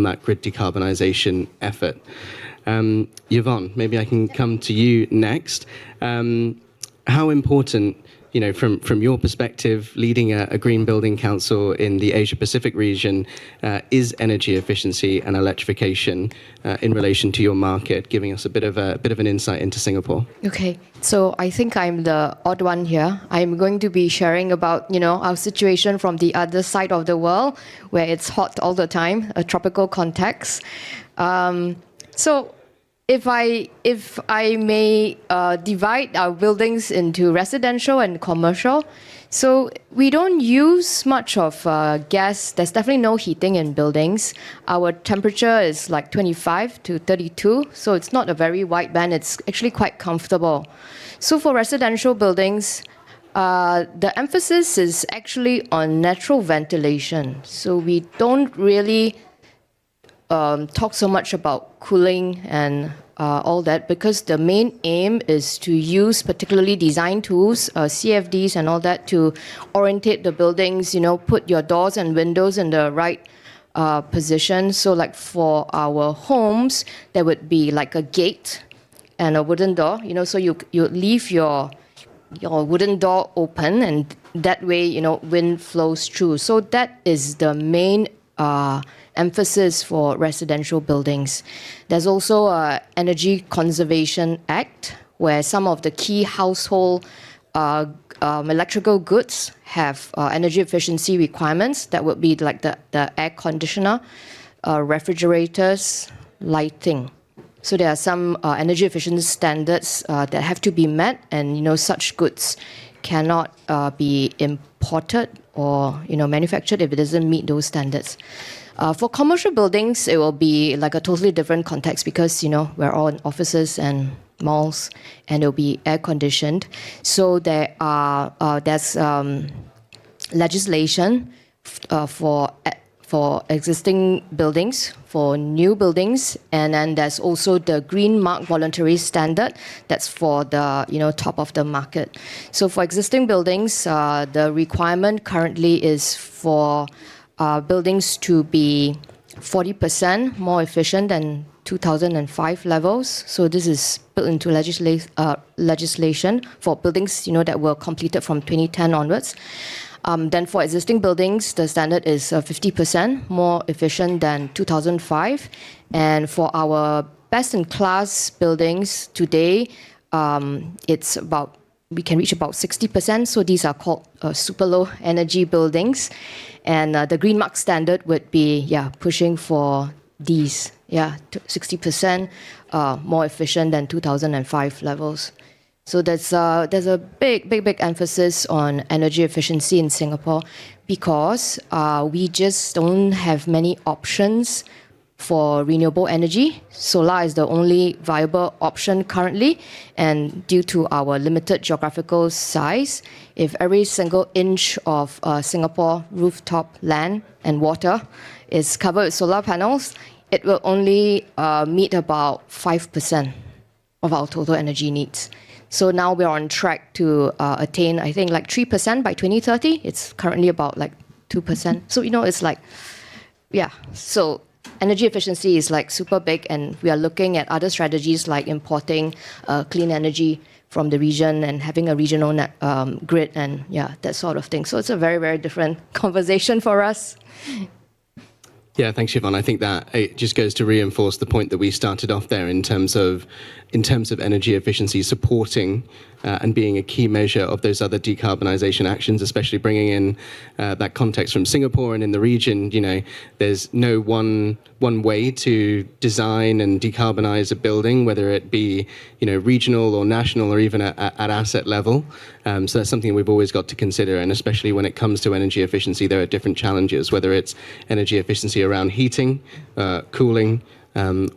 that grid decarbonisation effort. Yvonne, maybe I can come to you next. How important, from your perspective, leading a green building council in the Asia-Pacific region, is energy efficiency and electrification in relation to your market, giving us a bit of an insight into Singapore? Okay, so I think I'm the odd one here. I'm going to be sharing about, our situation from the other side of the world, where it's hot all the time, a tropical context. So if I may divide our buildings into residential and commercial, so we don't use much of gas. There's definitely no heating in buildings. Our temperature is like 25 to 32, so it's not a very wide band. It's actually quite comfortable. So for residential buildings, the emphasis is actually on natural ventilation. So we don't really talk so much about cooling and all that, because the main aim is to use particularly design tools, CFDs and all that, to orientate the buildings, put your doors and windows in the right position. So like for our homes, there would be like a gate and a wooden door, so you leave your wooden door open, and that way, wind flows through. So that is the main emphasis for residential buildings. There's also an Energy Conservation Act, where some of the key household electrical goods have energy efficiency requirements. That would be like the air conditioner, refrigerators, lighting. So there are some energy efficiency standards that have to be met, and such goods cannot be imported or manufactured if it doesn't meet those standards. For commercial buildings, it will be like a totally different context, because we're all in offices and malls, and it'll be air conditioned. So there's legislation for existing buildings, for new buildings, and then there's also the Green Mark voluntary standard that's for the top of the market. So for existing buildings, the requirement currently is for buildings to be 40% more efficient than 2005 levels. So this is built into legislation for buildings that were completed from 2010 onwards. Then for existing buildings, the standard is 50% more efficient than 2005. And for our best-in-class buildings today, we can reach about 60%. So these are called super low energy buildings. And the Green Mark standard would be pushing for these 60% more efficient than 2005 levels. So there's a big emphasis on energy efficiency in Singapore because we just don't have many options for renewable energy. Solar is the only viable option currently, and due to our limited geographical size, if every single inch of Singapore rooftop land and water is covered with solar panels, it will only meet about 5% of our total energy needs. So now we're on track to attain, I think, like 3% by 2030. It's currently about like 2%. So, it's like, so energy efficiency is like super big, and we are looking at other strategies like importing clean energy from the region and having a regional grid and that sort of thing. So it's a very, very different conversation for us. Yeah, thanks, Siobhan. I think that it just goes to reinforce the point that we started off there in terms of energy efficiency supporting and being a key measure of those other decarbonisation actions, especially bringing in that context from Singapore and in the region. There's no one way to design and decarbonise a building, whether it be regional or national or even at asset level. So that's something we've always got to consider, and especially when it comes to energy efficiency, there are different challenges, whether it's energy efficiency around heating, cooling,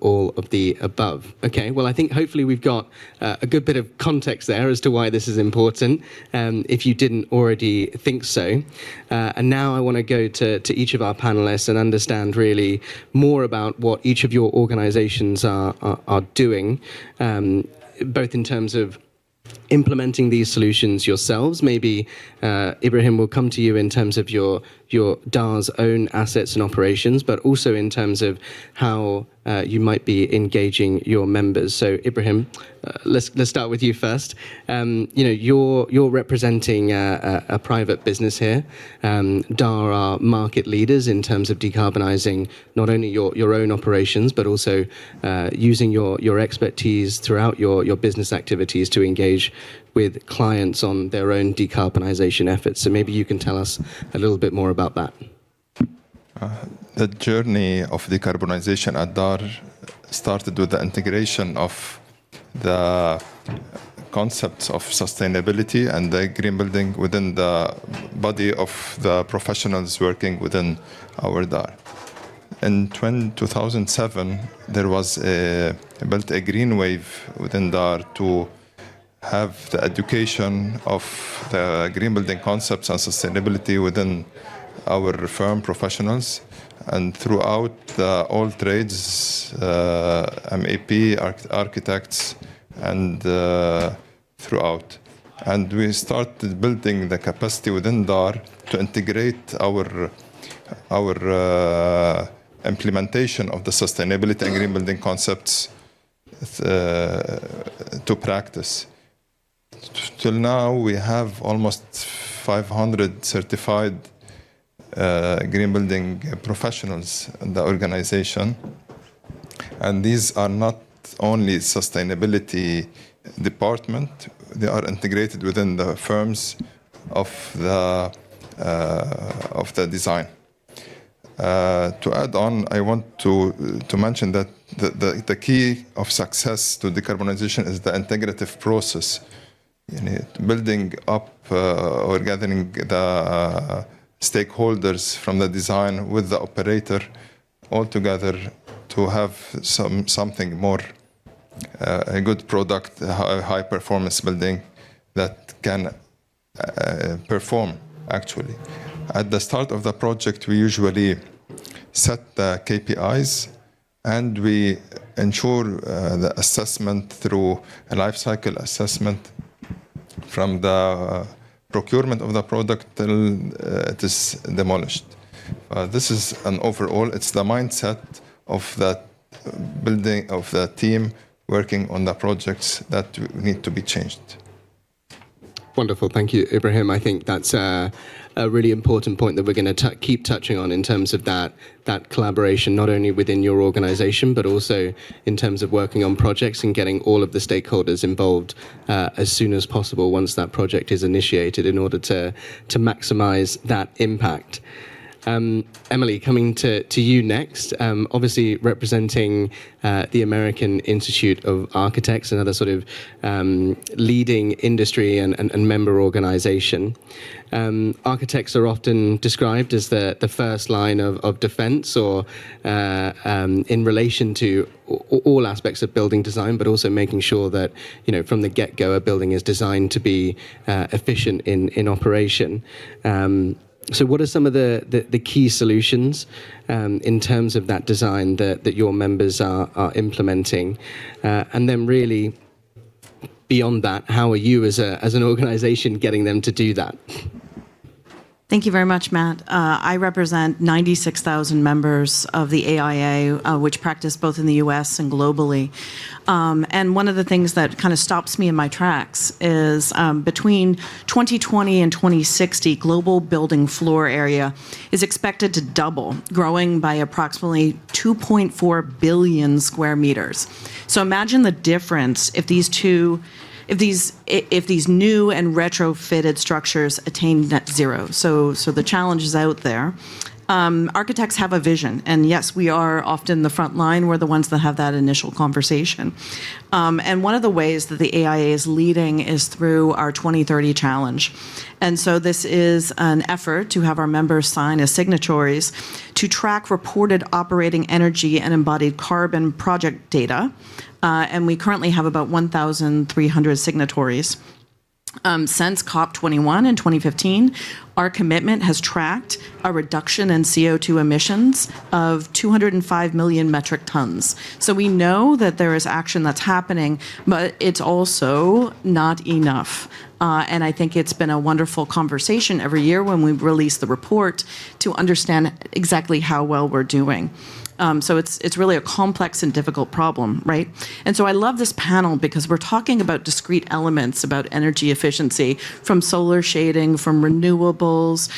all of the above. Okay, well, I think hopefully we've got a good bit of context there as to why this is important, if you didn't already think so. And now I want to go to each of our panelists and understand really more about what each of your organizations are doing, both in terms of implementing these solutions yourselves. Maybe Ibrahim will come to you in terms of your DAR's own assets and operations, but also in terms of how you might be engaging your members. So Ibrahim, let's start with you first. You're representing a private business here. DAR are market leaders in terms of decarbonising not only your own operations, but also using your expertise throughout your business activities to engage with clients on their own decarbonisation efforts. So maybe you can tell us a little bit more about that. The journey of decarbonisation at DAR started with the integration of the concepts of sustainability and the green building within the body of the professionals working within our DAR. In 2007, there was built a green wave within DAR to have the education of the green building concepts and sustainability within our firm professionals and throughout all trades, MEP, architects, and throughout. And we started building the capacity within DAR to integrate our implementation of the sustainability and green building concepts to practice. Till now, we have almost 500 certified green building professionals in the organization. And these are not only sustainability department, they are integrated within the firms of the design. To add on, I want to mention that the key of success to decarbonization is the integrative process. Building up or gathering the stakeholders from the design with the operator all together to have something more a good product, a high-performance building that can perform, actually. At the start of the project, we usually set the KPIs, and we ensure the assessment through a life cycle assessment from the procurement of the product till it is demolished. This is an overall, it's the mindset of that building, of the team working on the projects that need to be changed. Wonderful. Thank you, Ibrahim. I think that's a really important point that we're going to keep touching on in terms of that collaboration, not only within your organization, but also in terms of working on projects and getting all of the stakeholders involved as soon as possible once that project is initiated in order to maximize that impact. Emily, coming to you next, obviously representing the American Institute of Architects, another sort of leading industry and member organization. Architects are often described as the first line of defense, or in relation to all aspects of building design, but also making sure that, from the get-go, a building is designed to be efficient in operation. So what are some of the key solutions in terms of that design that your members are implementing? And then really, beyond that, how are you as an organization getting them to do that? Thank you very much, Matt. I represent 96,000 members of the AIA, which practice both in the US and globally. And one of the things that kind of stops me in my tracks is between 2020 and 2060, global building floor area is expected to double, growing by approximately 2.4 billion square meters. So imagine the difference if these new and retrofitted structures attain net zero. So the challenge is out there. Architects have a vision, and yes, we are often the front line. We're the ones that have that initial conversation. And one of the ways that the AIA is leading is through our 2030 challenge. And so this is an effort to have our members sign as signatories to track reported operating energy and embodied carbon project data. And we currently have about 1,300 signatories. Since COP21 in 2015, our commitment has tracked a reduction in CO2 emissions of 205 million metric tons. So we know that there is action that's happening, but it's also not enough. And I think it's been a wonderful conversation every year when we release the report to understand exactly how well we're doing. So it's really a complex and difficult problem, right? And so I love this panel because we're talking about discrete elements about energy efficiency, from solar shading, from renewables,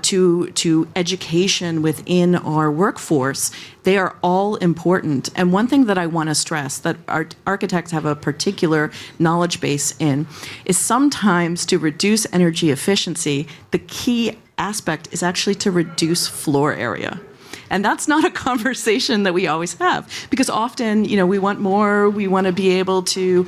to education within our workforce. They are all important. And one thing that I want to stress that our architects have a particular knowledge base in is sometimes to reduce energy efficiency, the key aspect is actually to reduce floor area. And that's not a conversation that we always have, because often, we want more, we want to be able to,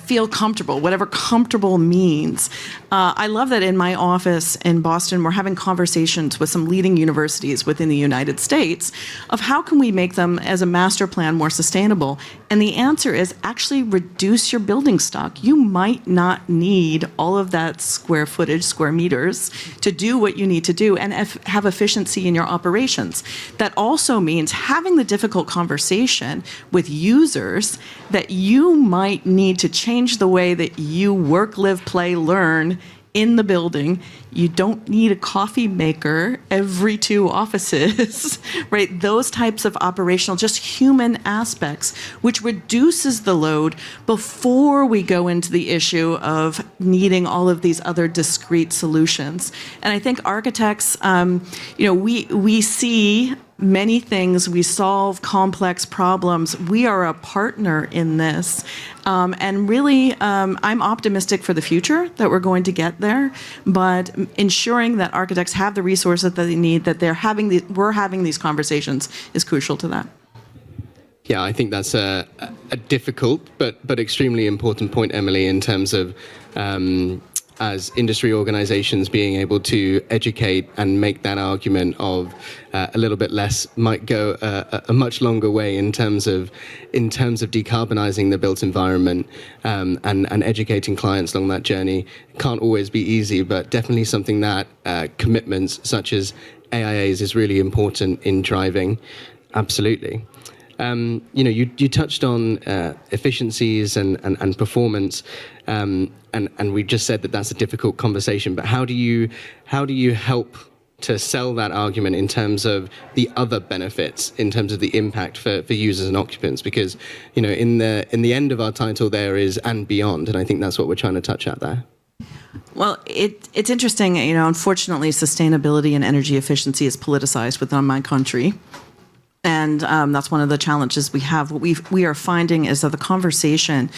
feel comfortable, whatever comfortable means. I love that in my office in Boston, we're having conversations with some leading universities within the United States of how can we make them as a master plan more sustainable. And the answer is actually reduce your building stock. You might not need all of that square footage, square meters, to do what you need to do and have efficiency in your operations. That also means having the difficult conversation with users that you might need to change the way that you work, live, play, learn in the building. You don't need a coffee maker every 2 offices, right? Those types of operational, just human aspects, which reduces the load before we go into the issue of needing all of these other discrete solutions. And I think architects, we see many things, we solve complex problems. We are a partner in this. And really, I'm optimistic for the future that we're going to get there, but ensuring that architects have the resources that they need, that we're having these conversations is crucial to that. Yeah, I think that's a difficult but extremely important point, Emily, in terms of as industry organizations being able to educate and make that argument of a little bit less might go a much longer way in terms of decarbonizing the built environment, and educating clients along that journey can't always be easy, but definitely something that commitments such as AIA's is really important in driving. Absolutely. You touched on efficiencies and performance, and we just said that that's a difficult conversation. But how do you help to sell that argument in terms of the other benefits, in terms of the impact for users and occupants? Because in the end of our title there is and beyond, and I think that's what we're trying to touch at there. Well, it's interesting. Unfortunately, sustainability and energy efficiency is politicized within my country. And that's one of the challenges we have. What we are finding is that the conversation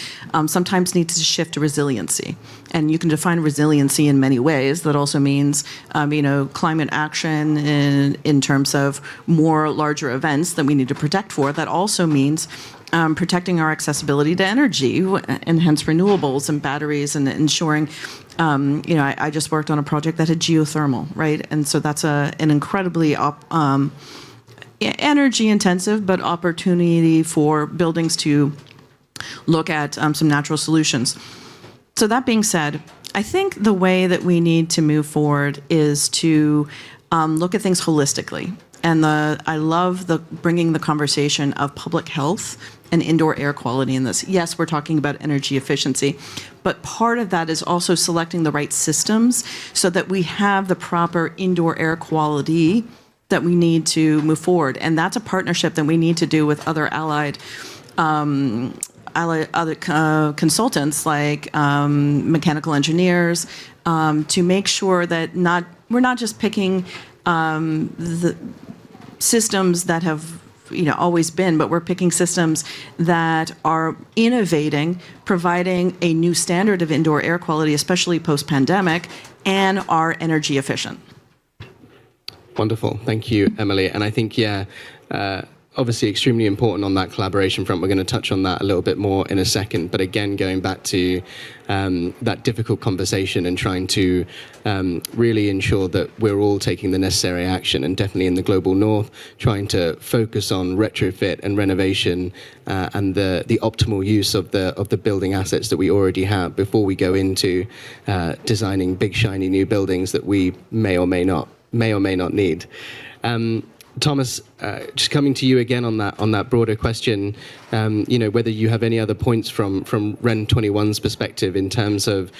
sometimes needs to shift to resiliency. And you can define resiliency in many ways. That also means, climate action in terms of more larger events that we need to protect for. That also means protecting our accessibility to energy, and hence renewables and batteries, and ensuring, I just worked on a project that had geothermal, right? And so that's an incredibly energy intensive, but opportunity for buildings to look at some natural solutions. So that being said, I think the way that we need to move forward is to look at things holistically. And I love bringing the conversation of public health and indoor air quality in this. Yes, we're talking about energy efficiency, but part of that is also selecting the right systems so that we have the proper indoor air quality that we need to move forward. And that's a partnership that we need to do with other allied consultants like mechanical engineers, to make sure that we're not just picking the systems that have always been, but we're picking systems that are innovating, providing a new standard of indoor air quality, especially post-pandemic, and are energy efficient. Wonderful. Thank you, Emily. And I think, obviously extremely important on that collaboration front. We're going to touch on that a little bit more in a second. But again, going back to that difficult conversation and trying to really ensure that we're all taking the necessary action, and definitely in the global north, trying to focus on retrofit and renovation and the optimal use of the building assets that we already have before we go into designing big, shiny new buildings that we may or may not need. Thomas, just coming to you again on that broader question, whether you have any other points from REN 21's perspective in terms of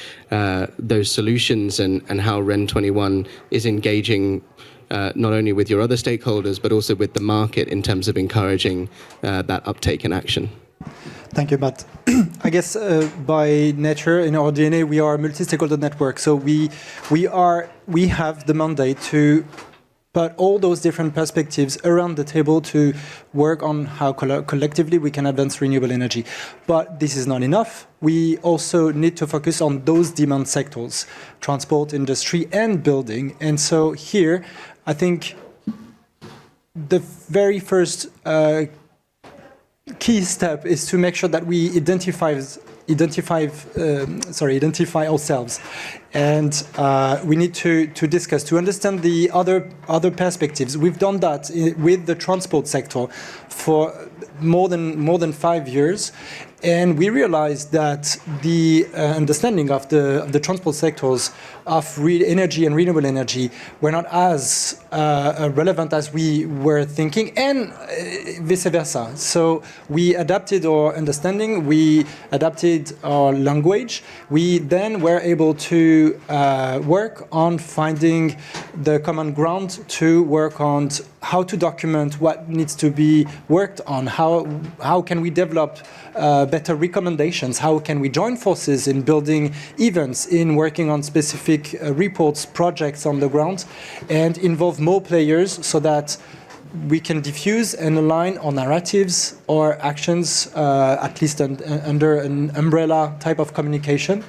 those solutions and how REN 21 is engaging not only with your other stakeholders but also with the market in terms of encouraging that uptake and action. Thank you, Matt. I guess by nature, in our DNA, we are a multi-stakeholder network. So we have the mandate to put all those different perspectives around the table to work on how collectively we can advance renewable energy. But this is not enough. We also need to focus on those demand sectors, transport, industry, and building. And so here, I think the very first key step is to make sure that we identify ourselves, and we need to discuss, to understand the other perspectives. We've done that with the transport sector for more than 5 years, and we realized that the understanding of the transport sectors of energy and renewable energy were not as relevant as we were thinking, and vice versa. So we adapted our understanding, we adapted our language. We then were able to work on finding the common ground, to work on how to document what needs to be worked on, how can we develop better recommendations, how can we join forces in building events, in working on specific reports, projects on the ground, and involve more players so that we can diffuse and align our narratives or actions, at least under an umbrella type of communication,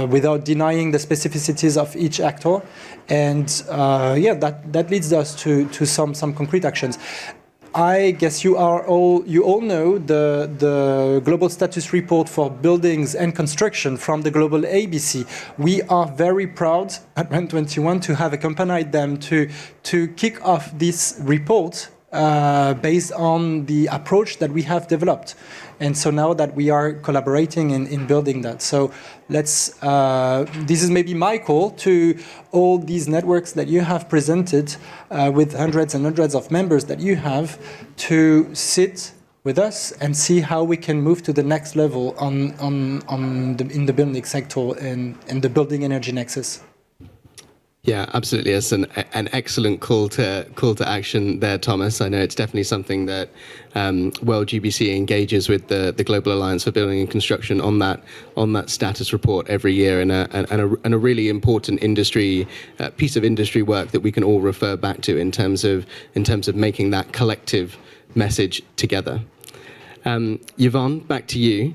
without denying the specificities of each actor. And that leads us to some concrete actions. I guess you all know the global status report for buildings and construction from the global ABC. We are very proud at REN 21 to have accompanied them to kick off this report based on the approach that we have developed. And so now that we are collaborating in building that. So this is maybe my call to all these networks that you have presented with hundreds and hundreds of members that you have, to sit with us and see how we can move to the next level in the building sector and the building energy nexus. Yeah, absolutely. It's an excellent call to action there, Thomas. I know it's definitely something that well.GBC engages with the Global Alliance for Building and Construction on that status report every year, and a really important industry piece of industry work that we can all refer back to in terms of making that collective message together. Yvonne, back to you.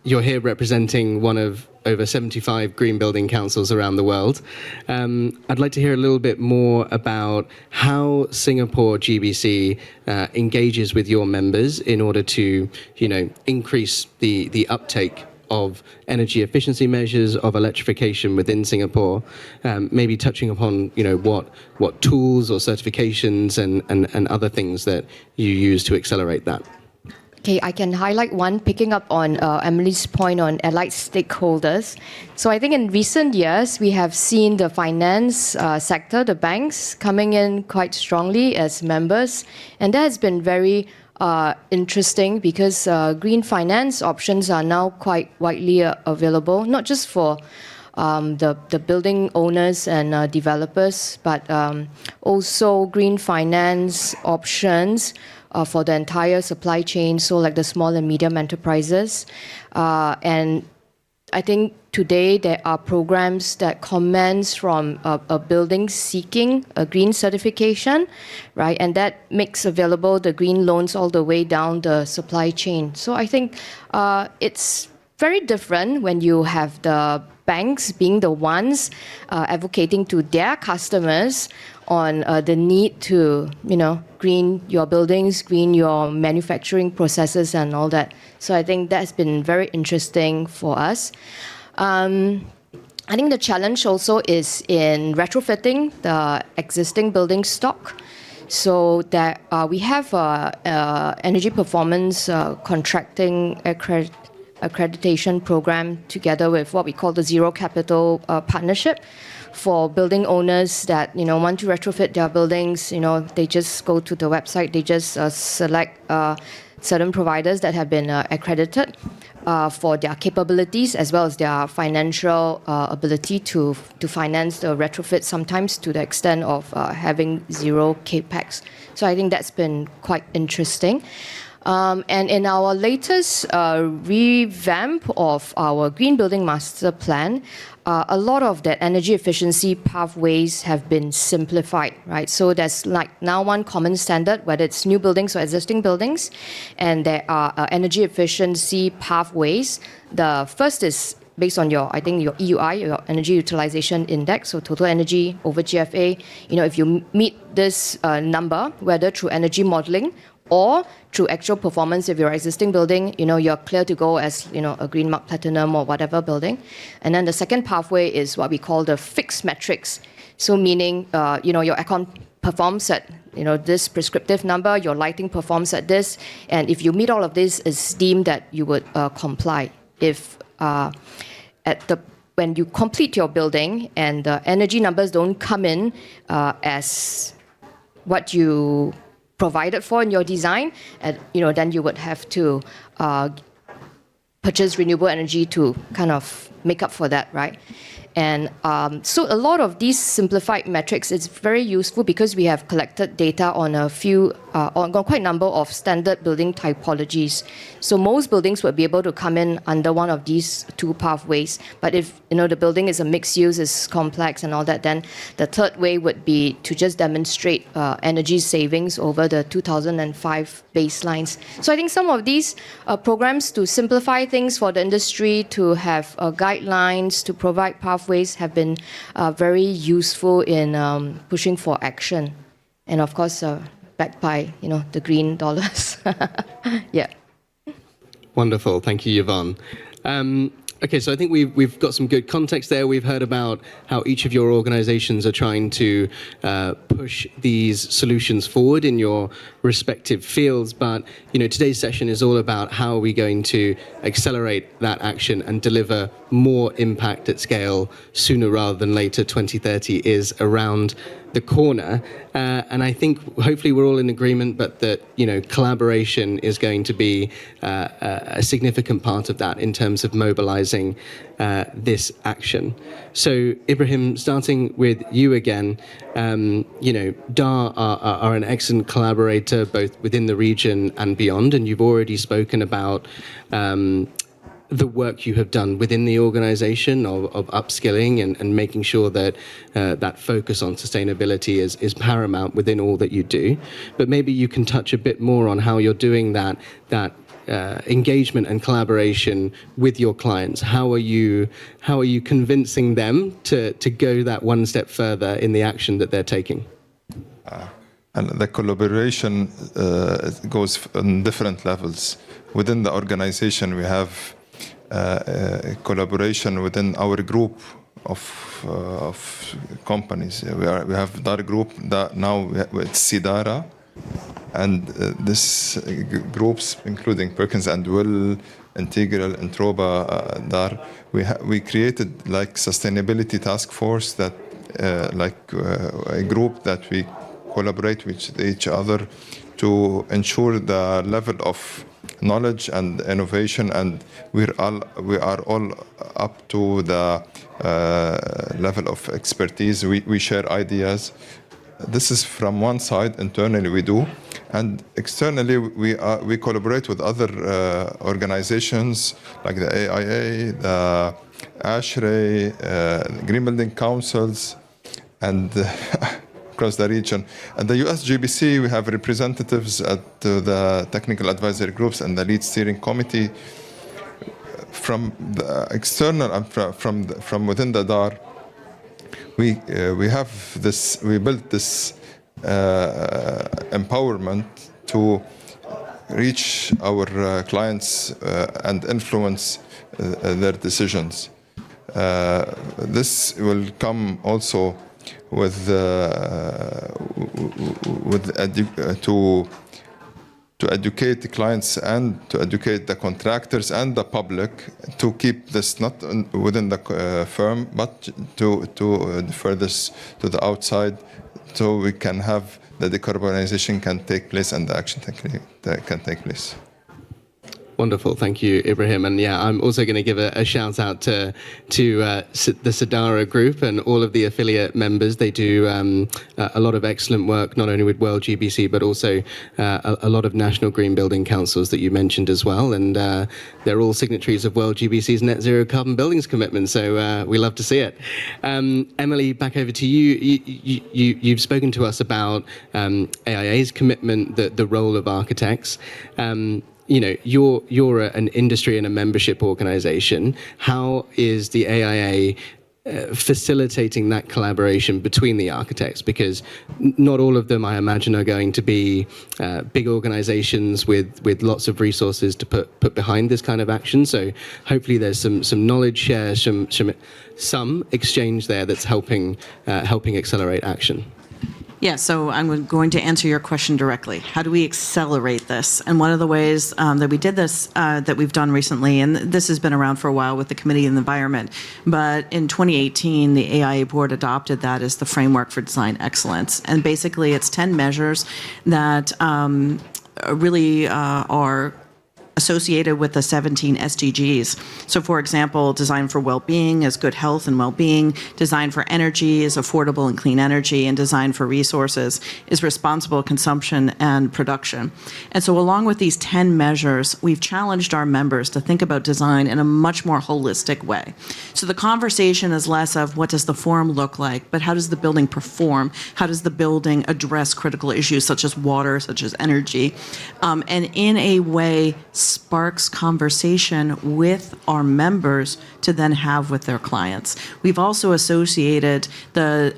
You're here representing one of over 75 green building councils around the world. I'd like to hear a little bit more about how Singapore GBC engages with your members in order to, increase the uptake of energy efficiency measures, of electrification within Singapore, maybe touching upon, what tools or certifications and other things that you use to accelerate that. Okay, I can highlight one, picking up on Emily's point on allied stakeholders. So I think in recent years, we have seen the finance sector, the banks, coming in quite strongly as members. And that has been very interesting because green finance options are now quite widely available, not just for the building owners and developers, but also green finance options for the entire supply chain, so like the small and medium enterprises. And I think today there are programs that commence from a building seeking a green certification, right? And that makes available the green loans all the way down the supply chain. So I think it's very different when you have the banks being the ones advocating to their customers on the need to, green your buildings, green your manufacturing processes and all that. So I think that's been very interesting for us. I think the challenge also is in retrofitting the existing building stock. So that we have energy performance contracting accreditation program together with what we call the Zero Capital Partnership for building owners that want to retrofit their buildings. They just go to the website, they just select certain providers that have been accredited for their capabilities as well as their financial ability to finance the retrofit, sometimes to the extent of having zero capex. So I think that's been quite interesting. And in our latest revamp of our Green Building Master Plan, a lot of the energy efficiency pathways have been simplified, right? So there's like now one common standard, whether it's new buildings or existing buildings, and there are energy efficiency pathways. The first is based on your EUI, your Energy Utilization Index, so total energy over GFA. If you meet this number, whether through energy modeling or through actual performance of your existing building, you're clear to go as, a Green Mark Platinum or whatever building. And then the second pathway is what we call the fixed metrics. So meaning, your aircon performs at, this prescriptive number, your lighting performs at this, and if you meet all of this, it's deemed that you would comply. If when you complete your building and the energy numbers don't come in as what you provided for in your design, and then you would have to purchase renewable energy to kind of make up for that, right? And so a lot of these simplified metrics is very useful because we have collected data on on quite a number of standard building typologies. So most buildings would be able to come in under one of these two pathways. But if the building is a mixed use, is complex and all that, then the third way would be to just demonstrate energy savings over the 2005 baselines. So I think some of these programs to simplify things for the industry, to have guidelines, to provide pathways have been very useful in pushing for action. And of course, backed by, the green dollars. Yeah. Wonderful. Thank you, Yvonne. Okay, so I think we've got some good context there. We've heard about how each of your organizations are trying to push these solutions forward in your respective fields. But, today's session is all about how are we going to accelerate that action and deliver more impact at scale sooner rather than later. 2030 is around the corner. And I think hopefully we're all in agreement, but that, collaboration is going to be a significant part of that in terms of mobilizing this action. So Ibrahim, starting with you again, DA are an excellent collaborator both within the region and beyond, and you've already spoken about the work you have done within the organization of upskilling and making sure that that focus on sustainability is paramount within all that you do. But maybe you can touch a bit more on how you're doing that engagement and collaboration with your clients. How are you convincing them to go that one step further in the action that they're taking? And the collaboration goes on different levels. Within the organization, we have collaboration within our group of companies. We have DAR group that now it's SIDARA, and this groups including Perkins and Will, Integral, Entroba, DAR. We created like sustainability task force that a group that we collaborate with each other to ensure the level of knowledge and innovation, and we are all up to the level of expertise. We share ideas. This is from one side, internally we do, and externally we collaborate with other organizations like the AIA, the ASHRAE, Green Building Councils, and across the region. At the US GBC, we have representatives at the technical advisory groups and the lead steering committee. From the external and from within the DAR, we built this empowerment to reach our clients and influence their decisions. This will come also to educate the clients and to educate the contractors and the public to keep this not within the firm, but to furthest to the outside, so we can have the decarbonization can take place and the action can take place. Wonderful, thank you, Ibrahim. And yeah, I'm also going to give a shout out to the SIDARA group and all of the affiliate members. They do a lot of excellent work, not only with World GBC, but also a lot of national green building councils that you mentioned as well. And they're all signatories of World GBC's Net Zero carbon buildings commitment. So we love to see it. Emily, back over to you. You've spoken to us about AIA's commitment, the role of architects. You're an industry and a membership organization. How is the AIA facilitating that collaboration between the architects? Because not all of them, I imagine, are going to be big organizations with lots of resources to put behind this kind of action. So hopefully there's some knowledge share, some exchange there that's helping accelerate action. Yeah, so I'm going to answer your question directly. How do we accelerate this? And one of the ways that we did this, that we've done recently, and this has been around for a while with the Committee on the Environment, but in 2018, the AIA board adopted that as the framework for design excellence. And basically, it's 10 measures that really are associated with the 17 SDGs. So for example, design for well-being is good health and well-being, design for energy is affordable and clean energy, and design for resources is responsible consumption and production. And so along with these 10 measures, we've challenged our members to think about design in a much more holistic way. So the conversation is less of what does the form look like, but how does the building perform? How does the building address critical issues such as water, such as energy? And in a way, sparks conversation with our members to then have with their clients. We've also associated the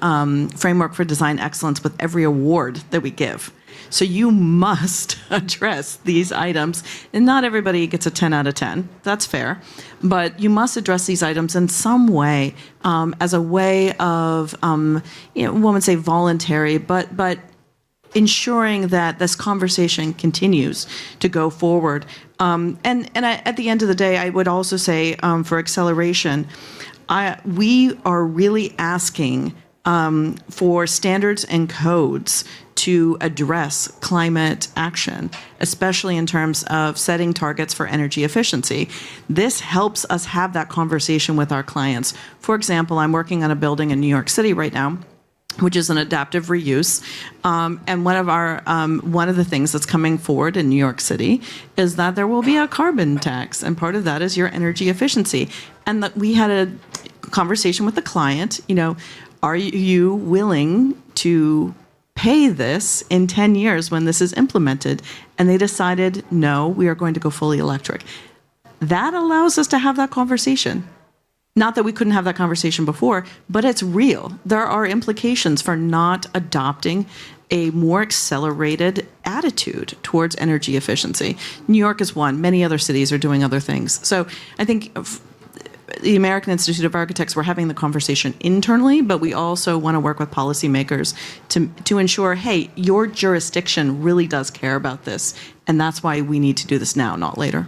framework for design excellence with every award that we give. So you must address these items. And not everybody gets a 10 out of 10. That's fair. But you must address these items in some way, as a way of, one would say voluntary, but ensuring that this conversation continues to go forward. At the end of the day, I would also say for acceleration, we are really asking for standards and codes to address climate action, especially in terms of setting targets for energy efficiency. This helps us have that conversation with our clients. For example, I'm working on a building in New York City right now, which is an adaptive reuse. And one of the things that's coming forward in New York City is that there will be a carbon tax, and part of that is your energy efficiency. And that we had a conversation with the client, are you willing to pay this in 10 years when this is implemented? And they decided, no, we are going to go fully electric. That allows us to have that conversation. Not that we couldn't have that conversation before, but it's real. There are implications for not adopting a more accelerated attitude towards energy efficiency. New York is one. Many other cities are doing other things. So I think the American Institute of Architects, we're having the conversation internally, but we also want to work with policymakers to ensure, hey, your jurisdiction really does care about this. And that's why we need to do this now, not later.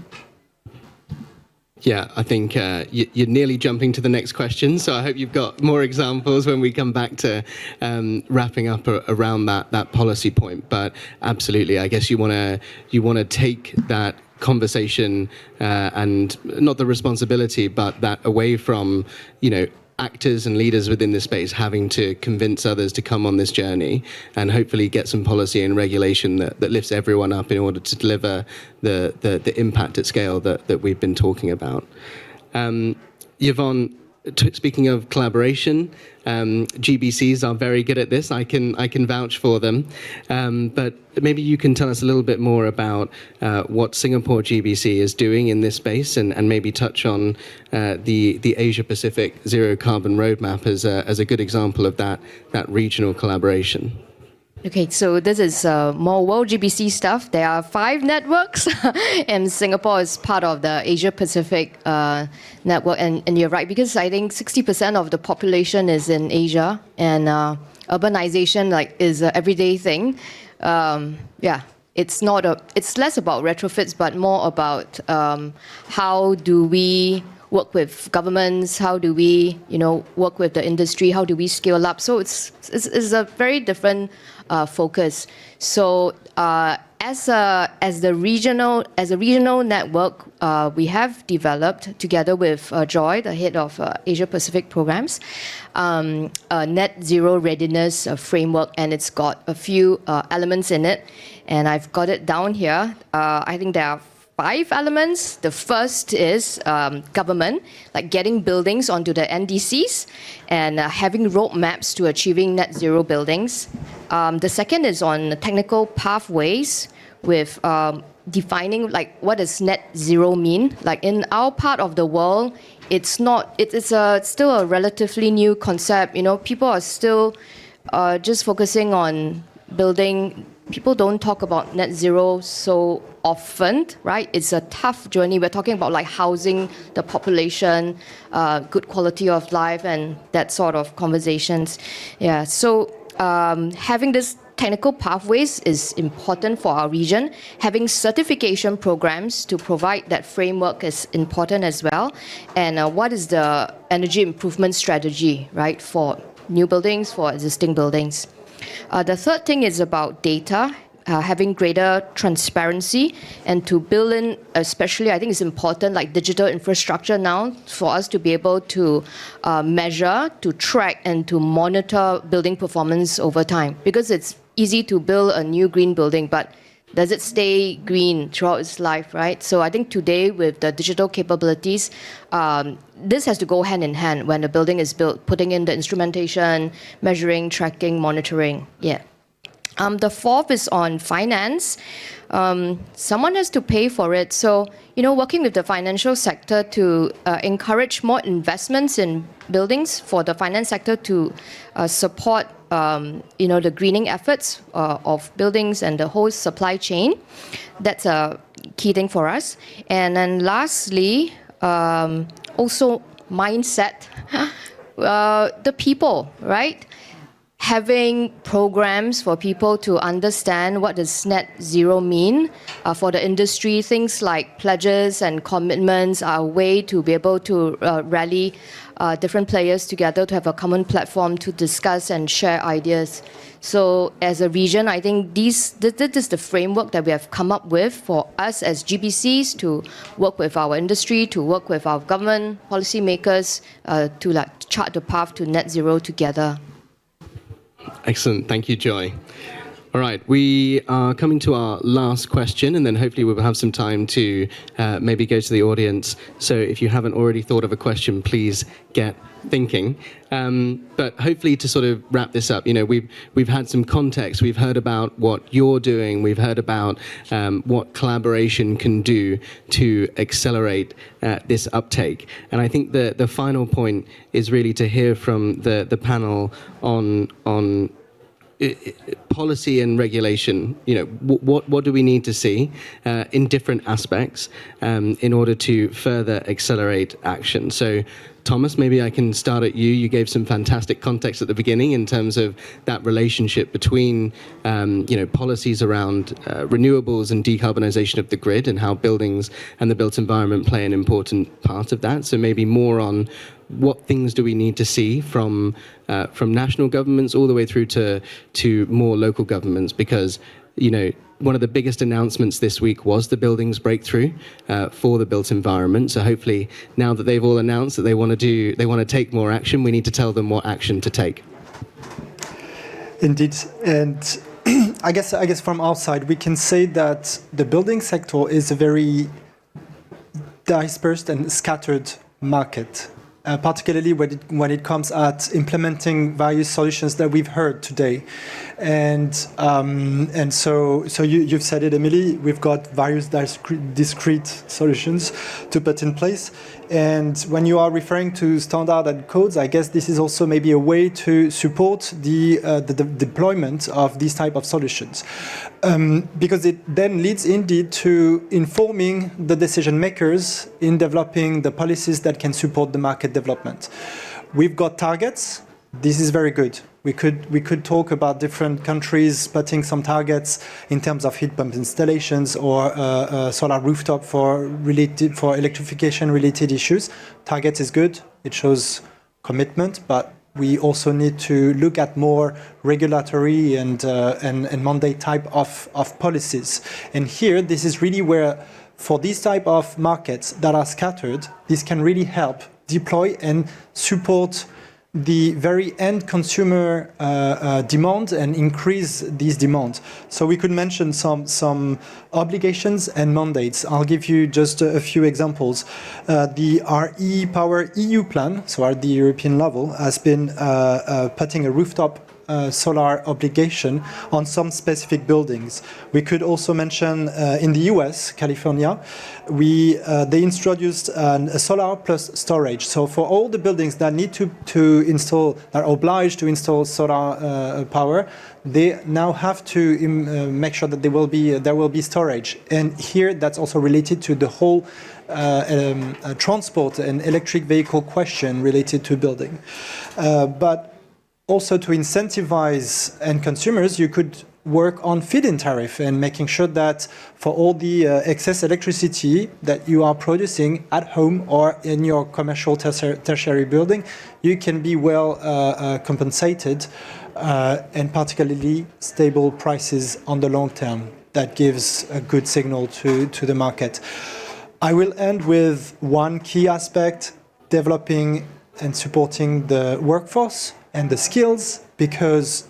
Yeah, I think you're nearly jumping to the next question, so I hope you've got more examples when we come back to wrapping up around that policy point. But absolutely, I guess you want to take that conversation and not the responsibility, but that away from actors and leaders within this space having to convince others to come on this journey, and hopefully get some policy and regulation that lifts everyone up in order to deliver the impact at scale that we've been talking about. Yvonne, speaking of collaboration, GBCs are very good at this. I can vouch for them. But maybe you can tell us a little bit more about what Singapore GBC is doing in this space, and maybe touch on the Asia Pacific Zero Carbon Roadmap as a good example of that regional collaboration. Okay, so this is more World GBC stuff. There are 5 networks, and Singapore is part of the Asia Pacific network. And you're right, because I think 60% of the population is in Asia, and urbanization is an everyday thing. It's less about retrofits, but more about how do we work with governments, how do we work with the industry, how do we scale up. So it's a very different focus. So as a regional network, we have developed together with Joy, the head of Asia Pacific programs, a net zero readiness framework, and it's got a few elements in it, and I've got it down here. I think there are 5 elements. The first is government, like getting buildings onto the NDCs and having roadmaps to achieving net zero buildings. The second is on technical pathways with defining what does net zero mean. Like in our part of the world, it's still a relatively new concept. People are still just focusing on building. People don't talk about net zero so often, right? It's a tough journey. We're talking about housing the population, good quality of life, and that sort of conversations. Yeah. So having this technical pathways is important for our region. Having certification programs to provide that framework is important as well. And what is the energy improvement strategy, right, for new buildings, for existing buildings? The third thing is about data, having greater transparency, and to build in, especially I think it's important, digital infrastructure now for us to be able to measure, to track, and to monitor building performance over time. Because it's easy to build a new green building, but does it stay green throughout its life, right? So I think today with the digital capabilities, this has to go hand in hand when the building is built, putting in the instrumentation, measuring, tracking, monitoring. Yeah. The fourth is on finance. Someone has to pay for it. So, working with the financial sector to encourage more investments in buildings for the finance sector to support the greening efforts of buildings and the whole supply chain. That's a key thing for us. And then lastly, also mindset. The people, right? Having programs for people to understand what does net zero mean. For the industry, things like pledges and commitments are a way to be able to rally different players together to have a common platform to discuss and share ideas. So as a region, I think this is the framework that we have come up with for us as GBCs to work with our industry, to work with our government, policymakers, to chart the path to net zero together. Excellent. Thank you, Joy. All right, we are coming to our last question, and then hopefully we'll have some time to maybe go to the audience. So if you haven't already thought of a question, please get thinking. But hopefully to sort of wrap this up, we've had some context. We've heard about what you're doing. We've heard about what collaboration can do to accelerate this uptake. And I think the final point is really to hear from the panel on policy and regulation. What do we need to see in different aspects in order to further accelerate action? So Thomas, maybe I can start at you. You gave some fantastic context at the beginning in terms of that relationship between policies around renewables and decarbonisation of the grid, and how buildings and the built environment play an important part of that. So maybe more on what things do we need to see from national governments all the way through to more local governments, because one of the biggest announcements this week was the buildings breakthrough for the built environment. So hopefully now that they've all announced that they want to take more action, we need to tell them what action to take. Indeed, and I guess from our side we can say that the building sector is a very dispersed and scattered market. Particularly when it comes at implementing various solutions that we've heard today, and so you've said it, Emily. We've got various discrete solutions to put in place, and when you are referring to standard and codes, I guess this is also maybe a way to support the deployment of these type of solutions, because it then leads indeed to informing the decision makers in developing the policies that can support the market development. We've got targets. This is very good. We could talk about different countries putting some targets in terms of heat pump installations or solar rooftop for electrification related issues. Targets is good. It shows commitment, but we also need to look at more regulatory and mandate type of policies. And here, this is really where, for these type of markets that are scattered, this can really help deploy and support the very end consumer demand and increase these demands. So we could mention some obligations and mandates. I'll give you just a few examples. The RE-Power EU plan, so at the European level, has been putting a rooftop solar obligation on some specific buildings. We could also mention in the US, California, they introduced a solar plus storage. So for all the buildings that need to install, that are obliged to install solar power, they now have to make sure that there will be storage. And here, that's also related to the whole transport and electric vehicle question related to building. But also to incentivize end consumers, you could work on feed-in tariff and making sure that for all the excess electricity that you are producing at home or in your commercial tertiary building, you can be well compensated, and particularly stable prices on the long term. That gives a good signal to the market. I will end with one key aspect: developing and supporting the workforce and the skills, because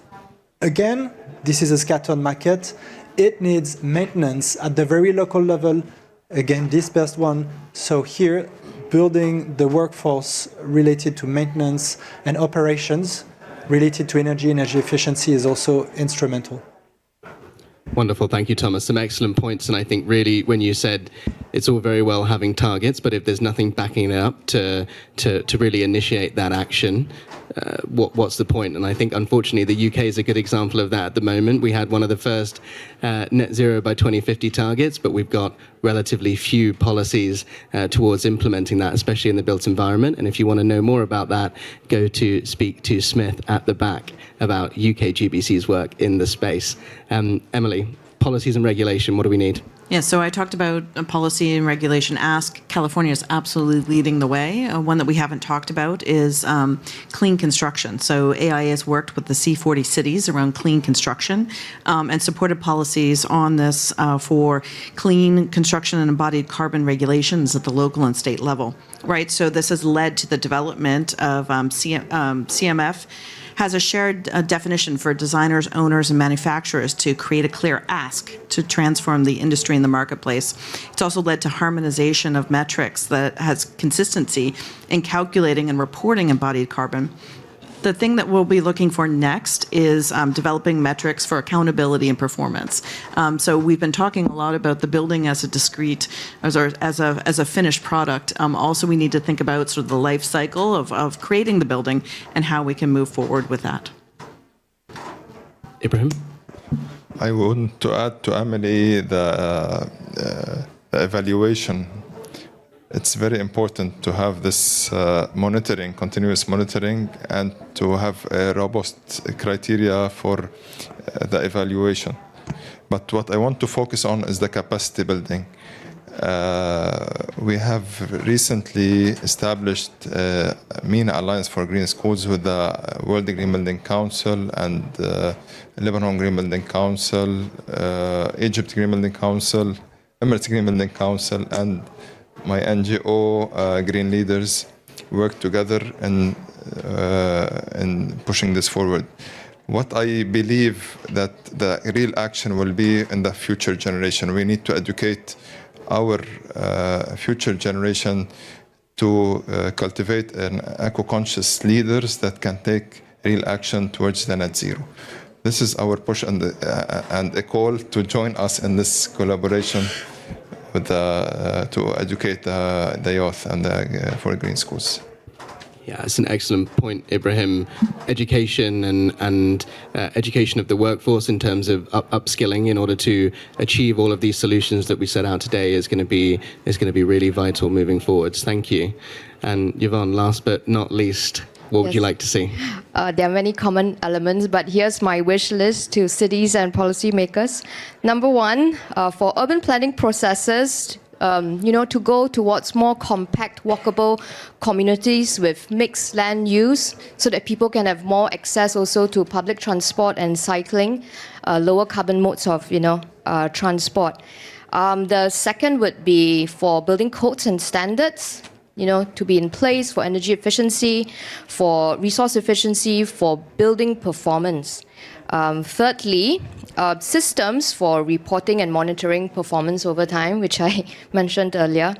again, this is a scattered market. It needs maintenance at the very local level, again, dispersed one. So here, building the workforce related to maintenance and operations related to energy efficiency is also instrumental. Wonderful. Thank you, Thomas. Some excellent points. And I think really when you said it's all very well having targets, but if there's nothing backing it up to really initiate that action, what's the point? And I think, unfortunately, the UK is a good example of that at the moment. We had one of the first net zero by 2050 targets, but we've got relatively few policies towards implementing that, especially in the built environment. And if you want to know more about that, go to speak to Smith at the back about UK GBC's work in the space. Emily, policies and regulation, what do we need? Yeah, so I talked about policy and regulation ask. California is absolutely leading the way. One that we haven't talked about is clean construction. So AIA has worked with the C40 cities around clean construction and supported policies on this for clean construction and embodied carbon regulations at the local and state level, right? So this has led to the development of CMF has a shared definition for designers, owners, and manufacturers to create a clear ask to transform the industry in the marketplace. It's also led to harmonization of metrics that has consistency in calculating and reporting embodied carbon. The thing that we'll be looking for next is developing metrics for accountability and performance. So we've been talking a lot about the building as a discrete, as a finished product. Also, we need to think about sort of the life cycle of creating the building and how we can move forward with that. Ibrahim? I want to add to Emily the evaluation. It's very important to have this monitoring, continuous monitoring, and to have a robust criteria for the evaluation. But what I want to focus on is the capacity building. We have recently established a MENA Alliance for Green Schools with the World Green Building Council and Lebanon Green Building Council, Egypt Green Building Council, Emirates Green Building Council, and my NGO, Green Leaders, work together in pushing this forward. What I believe that the real action will be in the future generation. We need to educate our future generation to cultivate an eco-conscious leaders that can take real action towards the net zero. This is our push and a call to join us in this collaboration with to educate the youth and for green schools. Yeah, it's an excellent point, Ibrahim. Education and education of the workforce in terms of upskilling in order to achieve all of these solutions that we set out today is going to be really vital moving forwards. Thank you. And Yvonne, last but not least, what would you like to see? There are many common elements, but here's my wish list to cities and policymakers. Number one, for urban planning processes, to go towards more compact, walkable communities with mixed land use so that people can have more access also to public transport and cycling, lower carbon modes of, transport. The second would be for building codes and standards, to be in place for energy efficiency, for resource efficiency, for building performance. Thirdly, systems for reporting and monitoring performance over time, which I mentioned earlier.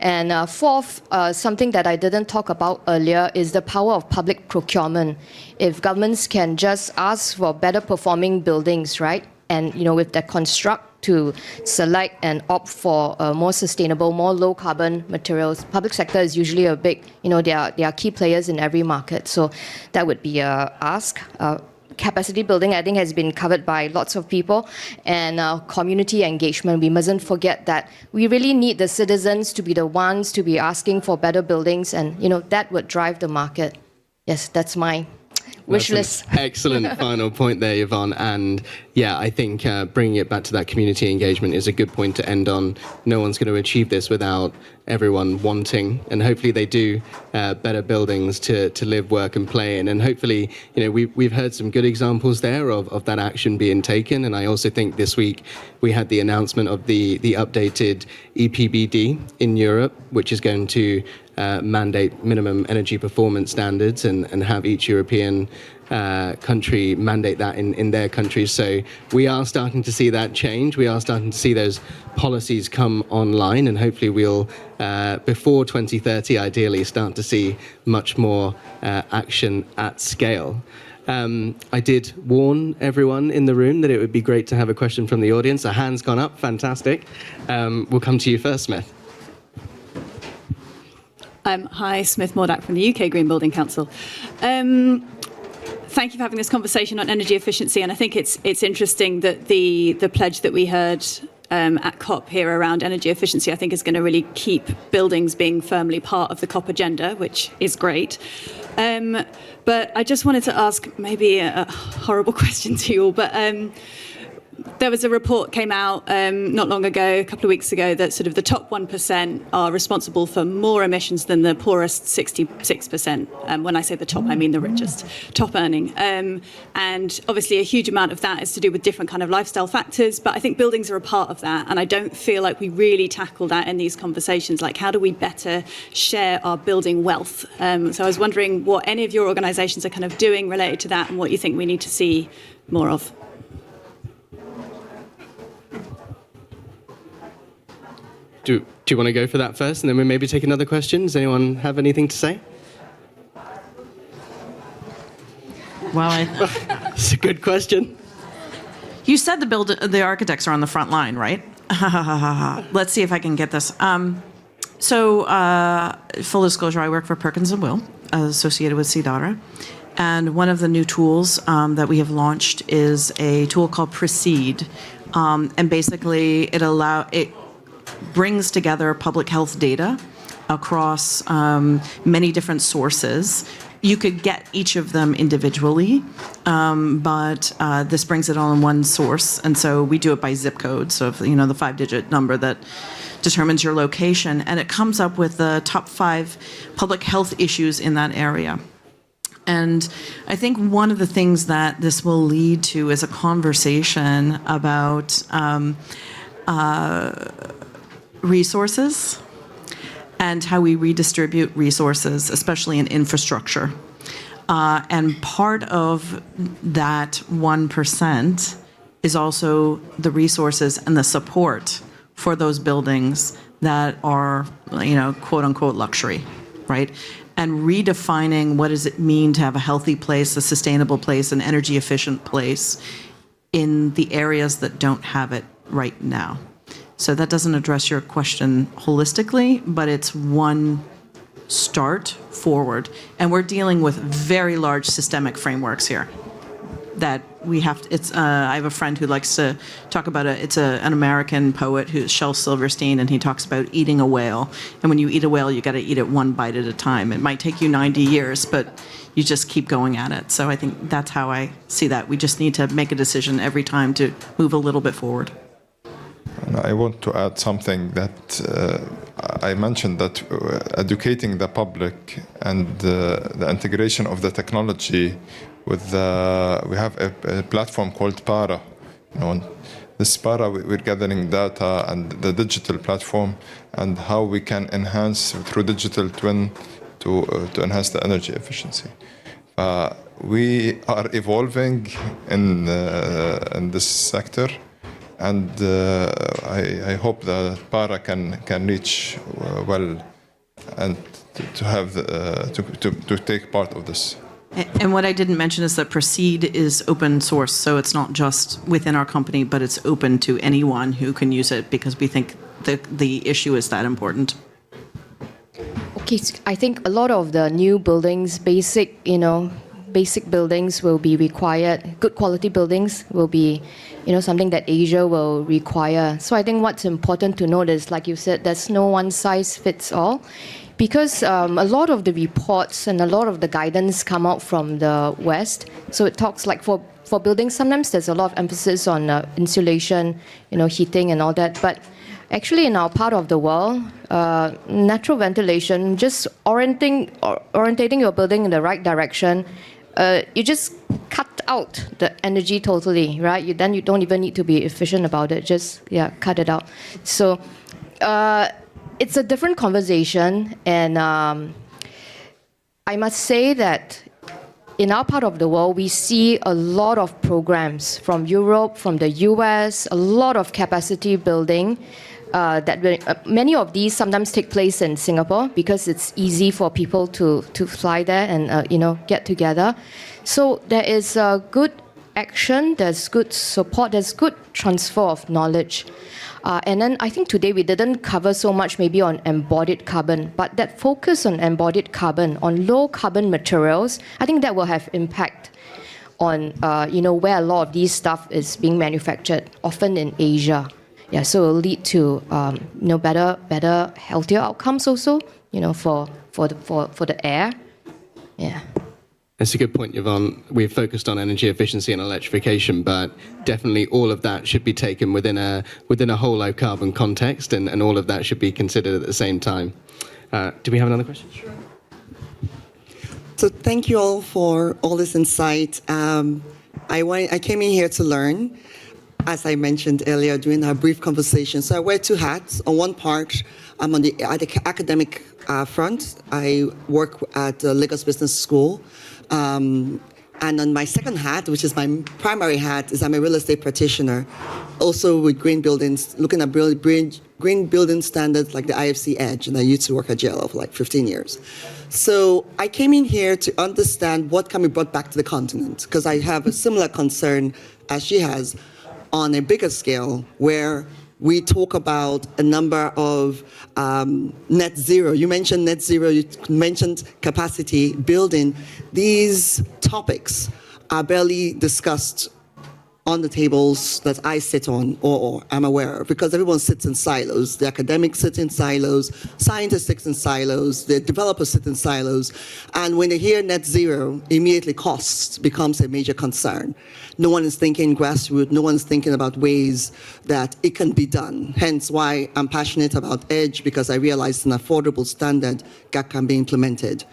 And fourth, something that I didn't talk about earlier is the power of public procurement. If governments can just ask for better performing buildings, right? And, with the construct to select and opt for more sustainable, more low carbon materials. Public sector is usually a big, they are key players in every market. So that would be a ask. Capacity building, I think, has been covered by lots of people, and community engagement. We mustn't forget that we really need the citizens to be the ones to be asking for better buildings, and that would drive the market. Yes, that's my wish list. Excellent final point there, Yvonne. And yeah, I think bringing it back to that community engagement is a good point to end on. No one's going to achieve this without everyone wanting, and hopefully they do, better buildings to live, work and play in. And hopefully, we've heard some good examples there of that action being taken. And I also think this week we had the announcement of the updated EPBD in Europe, which is going to mandate minimum energy performance standards and have each European country mandate that in their countries. So we are starting to see that change. We are starting to see those policies come online, and hopefully we'll, before 2030, ideally start to see much more action at scale. I did warn everyone in the room that it would be great to have a question from the audience. A hand's gone up, fantastic. We'll come to you first, Smith. Hi, Smith Mordack from the UK Green Building Council. Thank you for having this conversation on energy efficiency, and I think it's interesting that the pledge that we heard at COP here around energy efficiency, I think, is going to really keep buildings being firmly part of the COP agenda, which is great. But I just wanted to ask maybe a horrible question to you all, but there was a report came out not long ago, a couple of weeks ago, that sort of the top 1% are responsible for more emissions than the poorest 66%. When I say the top, I mean the richest, top earning. And obviously a huge amount of that is to do with different kind of lifestyle factors, but I think buildings are a part of that. And I don't feel like we really tackle that in these conversations. Like, how do we better share our building wealth? So I was wondering what any of your organisations are kind of doing related to that and what you think we need to see more of. Do you want to go for that first, and then we maybe take another question? Does anyone have anything to say? Well, It's a good question. you said the architects are on the front line, right? Let's see if I can get this. Full disclosure, I work for Perkins & Will, associated with CDARA. And one of the new tools that we have launched is a tool called Proceed. And basically, it brings together public health data across many different sources. You could get each of them individually, but this brings it all in one source. And so we do it by zip code, so if, the 5-digit number that determines your location. And it comes up with the top 5 public health issues in that area. And I think one of the things that this will lead to is a conversation about resources and how we redistribute resources, especially in infrastructure. And part of that 1% is also the resources and the support for those buildings that are, quote unquote, luxury, right? And redefining what does it mean to have a healthy place, a sustainable place, an energy efficient place in the areas that don't have it right now. So that doesn't address your question holistically, but it's one start forward. And we're dealing with very large systemic frameworks here that we have to, I have a friend who likes to talk about an American poet who's Shel Silverstein, and he talks about eating a whale. And when you eat a whale, you got to eat it one bite at a time. It might take you 90 years, but you just keep going at it. So I think that's how I see that. We just need to make a decision every time to move a little bit forward. And I want to add something that I mentioned, that educating the public and the integration of the technology with we have a platform called Para. This Para, we're gathering data and the digital platform and how we can enhance through digital twin to enhance the energy efficiency. We are evolving in this sector. And I hope that Para can reach well and to have to take part of this. And what I didn't mention is that Proceed is open source, so it's not just within our company, but it's open to anyone who can use it because we think the issue is that important. Okay, I think a lot of the new buildings, basic buildings will be required. Good quality buildings will be, something that Asia will require. So I think what's important to note is, like you said, there's no one size fits all, because a lot of the reports and a lot of the guidance come out from the West. So it talks like for buildings, sometimes there's a lot of emphasis on insulation, heating and all that. But actually, in our part of the world, natural ventilation, just orientating your building in the right direction, you just cut out the energy totally, right? Then you don't even need to be efficient about it. Just cut it out. So it's a different conversation, and I must say that in our part of the world, we see a lot of programs from Europe, from the US, a lot of capacity building. many of these sometimes take place in Singapore because it's easy for people to fly there and get together. So there is good action, there's good support, there's good transfer of knowledge. And then I think today we didn't cover so much maybe on embodied carbon, but that focus on embodied carbon, on low carbon materials, I think that will have impact on where a lot of these stuff is being manufactured, often in Asia. Yeah, so it will lead to better, healthier outcomes also, for the air. Yeah. That's a good point, Yvonne. We've focused on energy efficiency and electrification, but definitely all of that should be taken within a whole low carbon context, and all of that should be considered at the same time. Do we have another question? Sure. So thank you all for all this insight. I came in here to learn, as I mentioned earlier during our brief conversation. So I wear two hats. On one part, I'm on the academic front. I work at Lagos Business School. And on my second hat, which is my primary hat, is I'm a real estate practitioner, also with green buildings, looking at green building standards like the IFC EDGE, and I used to work at JLL for like 15 years. So I came in here to understand what can be brought back to the continent, because I have a similar concern as she has on a bigger scale, where we talk about a number of net zero. You mentioned net zero, you mentioned capacity building. These topics are barely discussed on the tables that I sit on or am aware of, because everyone sits in silos. The academics sit in silos, scientists sit in silos, the developers sit in silos, and when they hear net zero, immediately costs becomes a major concern. No one is thinking grassroots, no one's thinking about ways that it can be done. Hence why I'm passionate about EDGE, because I realize an affordable standard that can be implemented.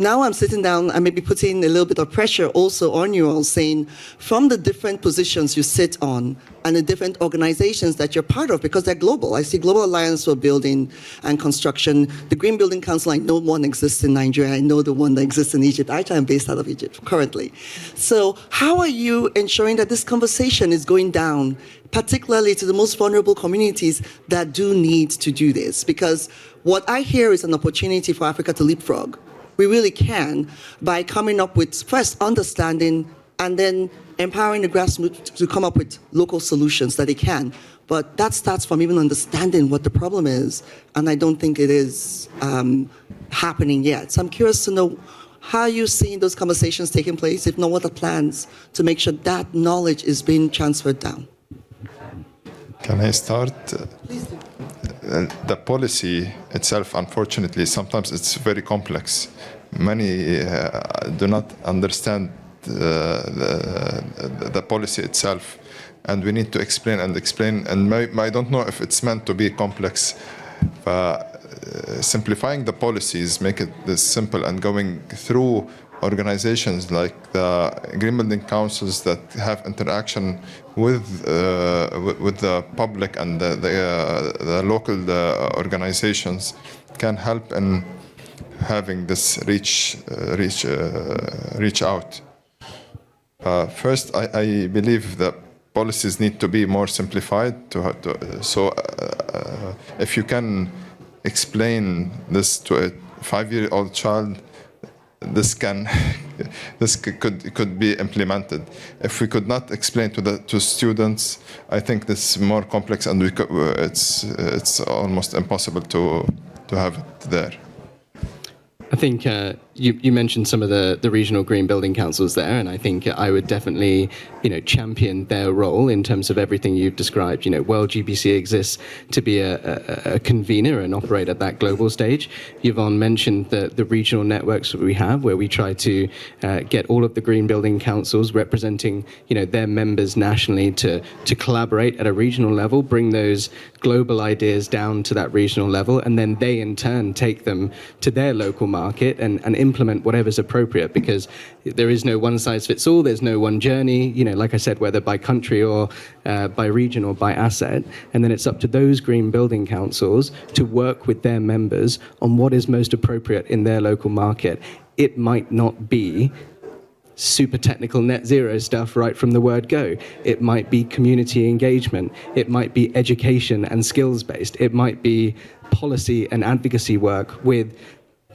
Now I'm sitting down and maybe putting a little bit of pressure also on you all, saying from the different positions you sit on and the different organizations that you're part of, because they're global. I see Global Alliance for Building and Construction. The Green Building Council, I know one exists in Nigeria. I know the one that exists in Egypt. I'm based out of Egypt currently. So how are you ensuring that this conversation is going down, particularly to the most vulnerable communities that do need to do this? Because what I hear is an opportunity for Africa to leapfrog. We really can, by coming up with first understanding and then empowering the grassroots to come up with local solutions that they can. But that starts from even understanding what the problem is, and I don't think it is happening yet. So I'm curious to know how you're seeing those conversations taking place, if not what are plans to make sure that knowledge is being transferred down. Can I start? Please do. The policy itself, unfortunately, sometimes it's very complex. Many do not understand the policy itself, and we need to explain. And I don't know if it's meant to be complex. Simplifying the policies, make it this simple, and going through organizations like the Green Building Councils that have interaction with the public and the local organizations can help in having this reach out. First, I believe that policies need to be more simplified. So if you can explain this to a 5-year-old child, this could be implemented. If we could not explain to students, I think this is more complex, and it's almost impossible to have it there. I think you mentioned some of the regional green building councils there, and I think I would definitely champion their role in terms of everything you've described. World GBC exists to be a convener and operate at that global stage. Yvonne mentioned the regional networks that we have, where we try to get all of the green building councils representing their members nationally to collaborate at a regional level, bring those global ideas down to that regional level, and then they in turn take them to their local market and implement whatever's appropriate, because there is no one size fits all. There's no one journey, like I said, whether by country or by region or by asset. And then it's up to those green building councils to work with their members on what is most appropriate in their local market. It might not be super technical net zero stuff right from the word go. It might be community engagement. It might be education and skills based. It might be policy and advocacy work with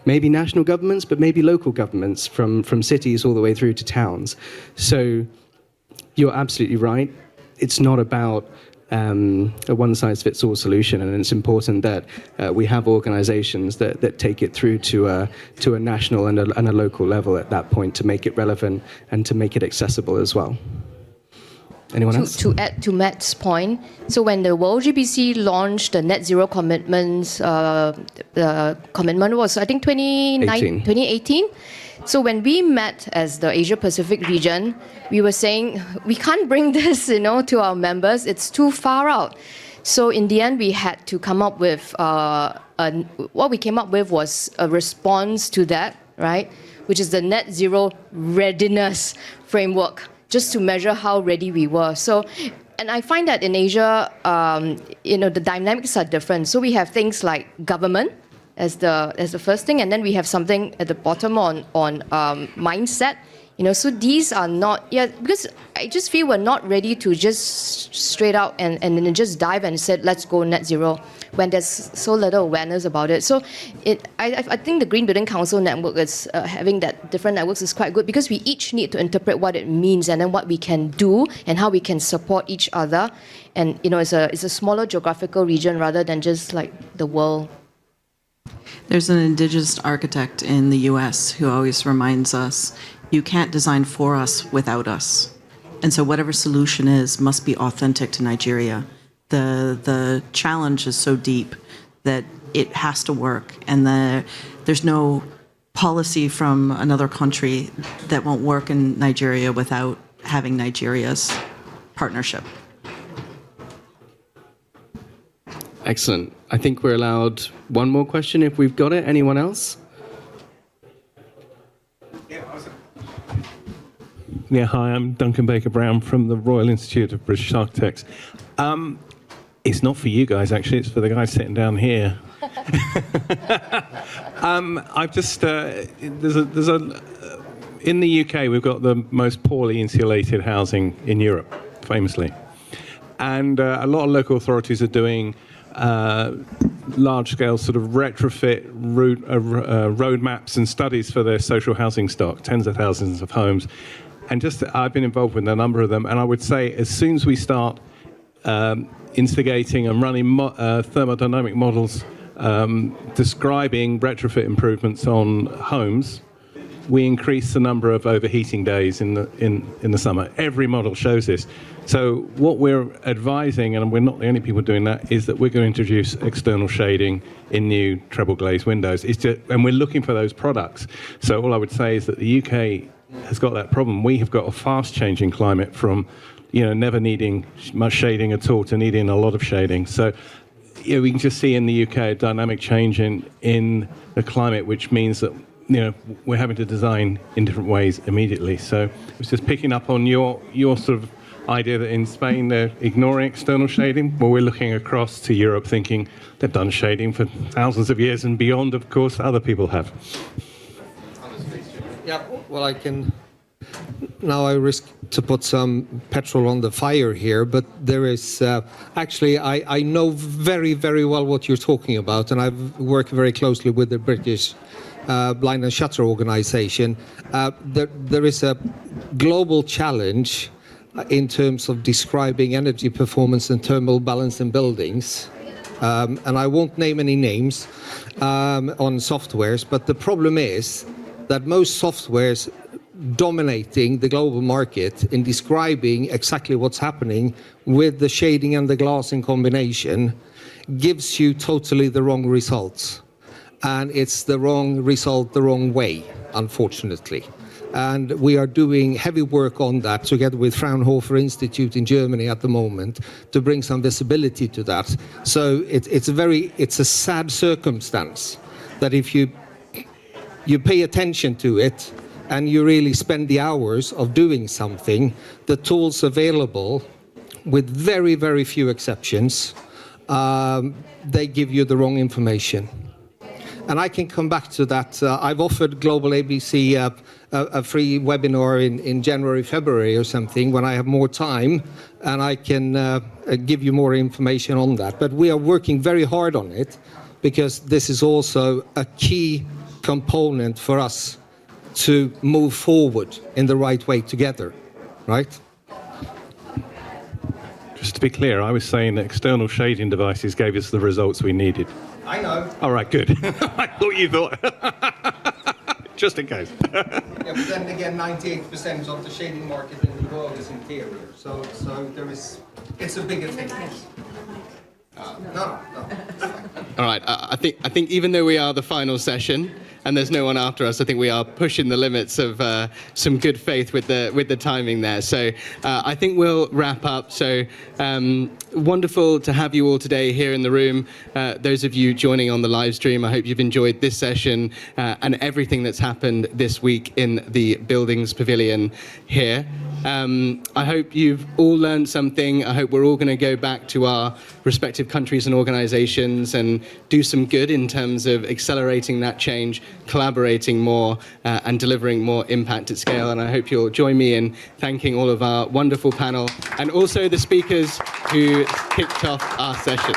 maybe national governments, but maybe local governments from cities all the way through to towns. So you're absolutely right. It's not about a one-size-fits-all solution, and it's important that we have organisations that take it through to a national and a local level at that point to make it relevant and to make it accessible as well. Anyone else? To add to Matt's point, so when the World GBC launched the net zero commitments, the commitment was, I think, 2018. So when we met as the Asia Pacific region, we were saying, we can't bring this, to our members. It's too far out. So in the end, we had to come up with, what we came up with was a response to that, right? Which is the net zero readiness framework, just to measure how ready we were. So, and I find that in Asia, the dynamics are different. So we have things like government as the first thing, and then we have something at the bottom on mindset. So these are not yet, because I just feel we're not ready to just straight out and then just dive and said, let's go net zero, when there's so little awareness about it. So I think the Green Building Council network is having that different networks is quite good, because we each need to interpret what it means and then what we can do and how we can support each other. And it's a smaller geographical region rather than just like the world. There's an indigenous architect in the US who always reminds us, you can't design for us without us. And so whatever solution is must be authentic to Nigeria. The challenge is so deep that it has to work, and there's no policy from another country that won't work in Nigeria without having Nigeria's partnership. Excellent. I think we're allowed one more question if we've got it. Anyone else? Yeah, hi, I'm Duncan Baker-Brown from the Royal Institute of British Architects. It's not for you guys, actually, it's for the guys sitting down here. I've just, in the UK, we've got the most poorly insulated housing in Europe, famously. And a lot of local authorities are doing large-scale sort of retrofit roadmaps and studies for their social housing stock, tens of thousands of homes. And I've been involved with a number of them, and I would say as soon as we start instigating and running thermodynamic models describing retrofit improvements on homes, we increase the number of overheating days in the summer. Every model shows this. So what we're advising, and we're not the only people doing that, is that we're going to introduce external shading in new treble glazed windows. And we're looking for those products. So all I would say is that the UK has got that problem. We have got a fast changing climate from never needing much shading at all to needing a lot of shading. So we can just see in the UK a dynamic change in the climate, which means that we're having to design in different ways immediately. So I was just picking up on your sort of idea that in Spain they're ignoring external shading. Well, we're looking across to Europe thinking they've done shading for thousands of years and beyond, of course, other people have. Yeah, well, now I risk to put some petrol on the fire here, but there is actually, I know very, very well what you're talking about, and I've worked very closely with the British Blind and Shutter organization. There is a global challenge in terms of describing energy performance and thermal balance in buildings. And I won't name any names on softwares, but the problem is that most softwares dominating the global market in describing exactly what's happening with the shading and the glass in combination gives you totally the wrong results. And it's the wrong result the wrong way, unfortunately. And we are doing heavy work on that together with Fraunhofer Institute in Germany at the moment to bring some visibility to that. So it's a sad circumstance that if you pay attention to it and you really spend the hours of doing something, the tools available, with very, very few exceptions, they give you the wrong information. And I can come back to that. I've offered Global ABC a free webinar in January, February or something when I have more time, and I can give you more information on that. But we are working very hard on it because this is also a key component for us to move forward in the right way together, right? Just to be clear, I was saying that external shading devices gave us the results we needed. I know. All right, good. I thought you thought. Just in case. Yeah, but then again, 98% of the shading market in the world is interior. So there is, it's a bigger thing. No. All right. I think even though we are the final session and there's no one after us, I think we are pushing the limits of some good faith with the timing there. So I think we'll wrap up. So wonderful to have you all today here in the room. Those of you joining on the live stream, I hope you've enjoyed this session and everything that's happened this week in the Buildings Pavilion here. I hope you've all learned something. I hope we're all going to go back to our respective countries and organisations and do some good in terms of accelerating that change, collaborating more and delivering more impact at scale. And I hope you'll join me in thanking all of our wonderful panel and also the speakers who kicked off our session.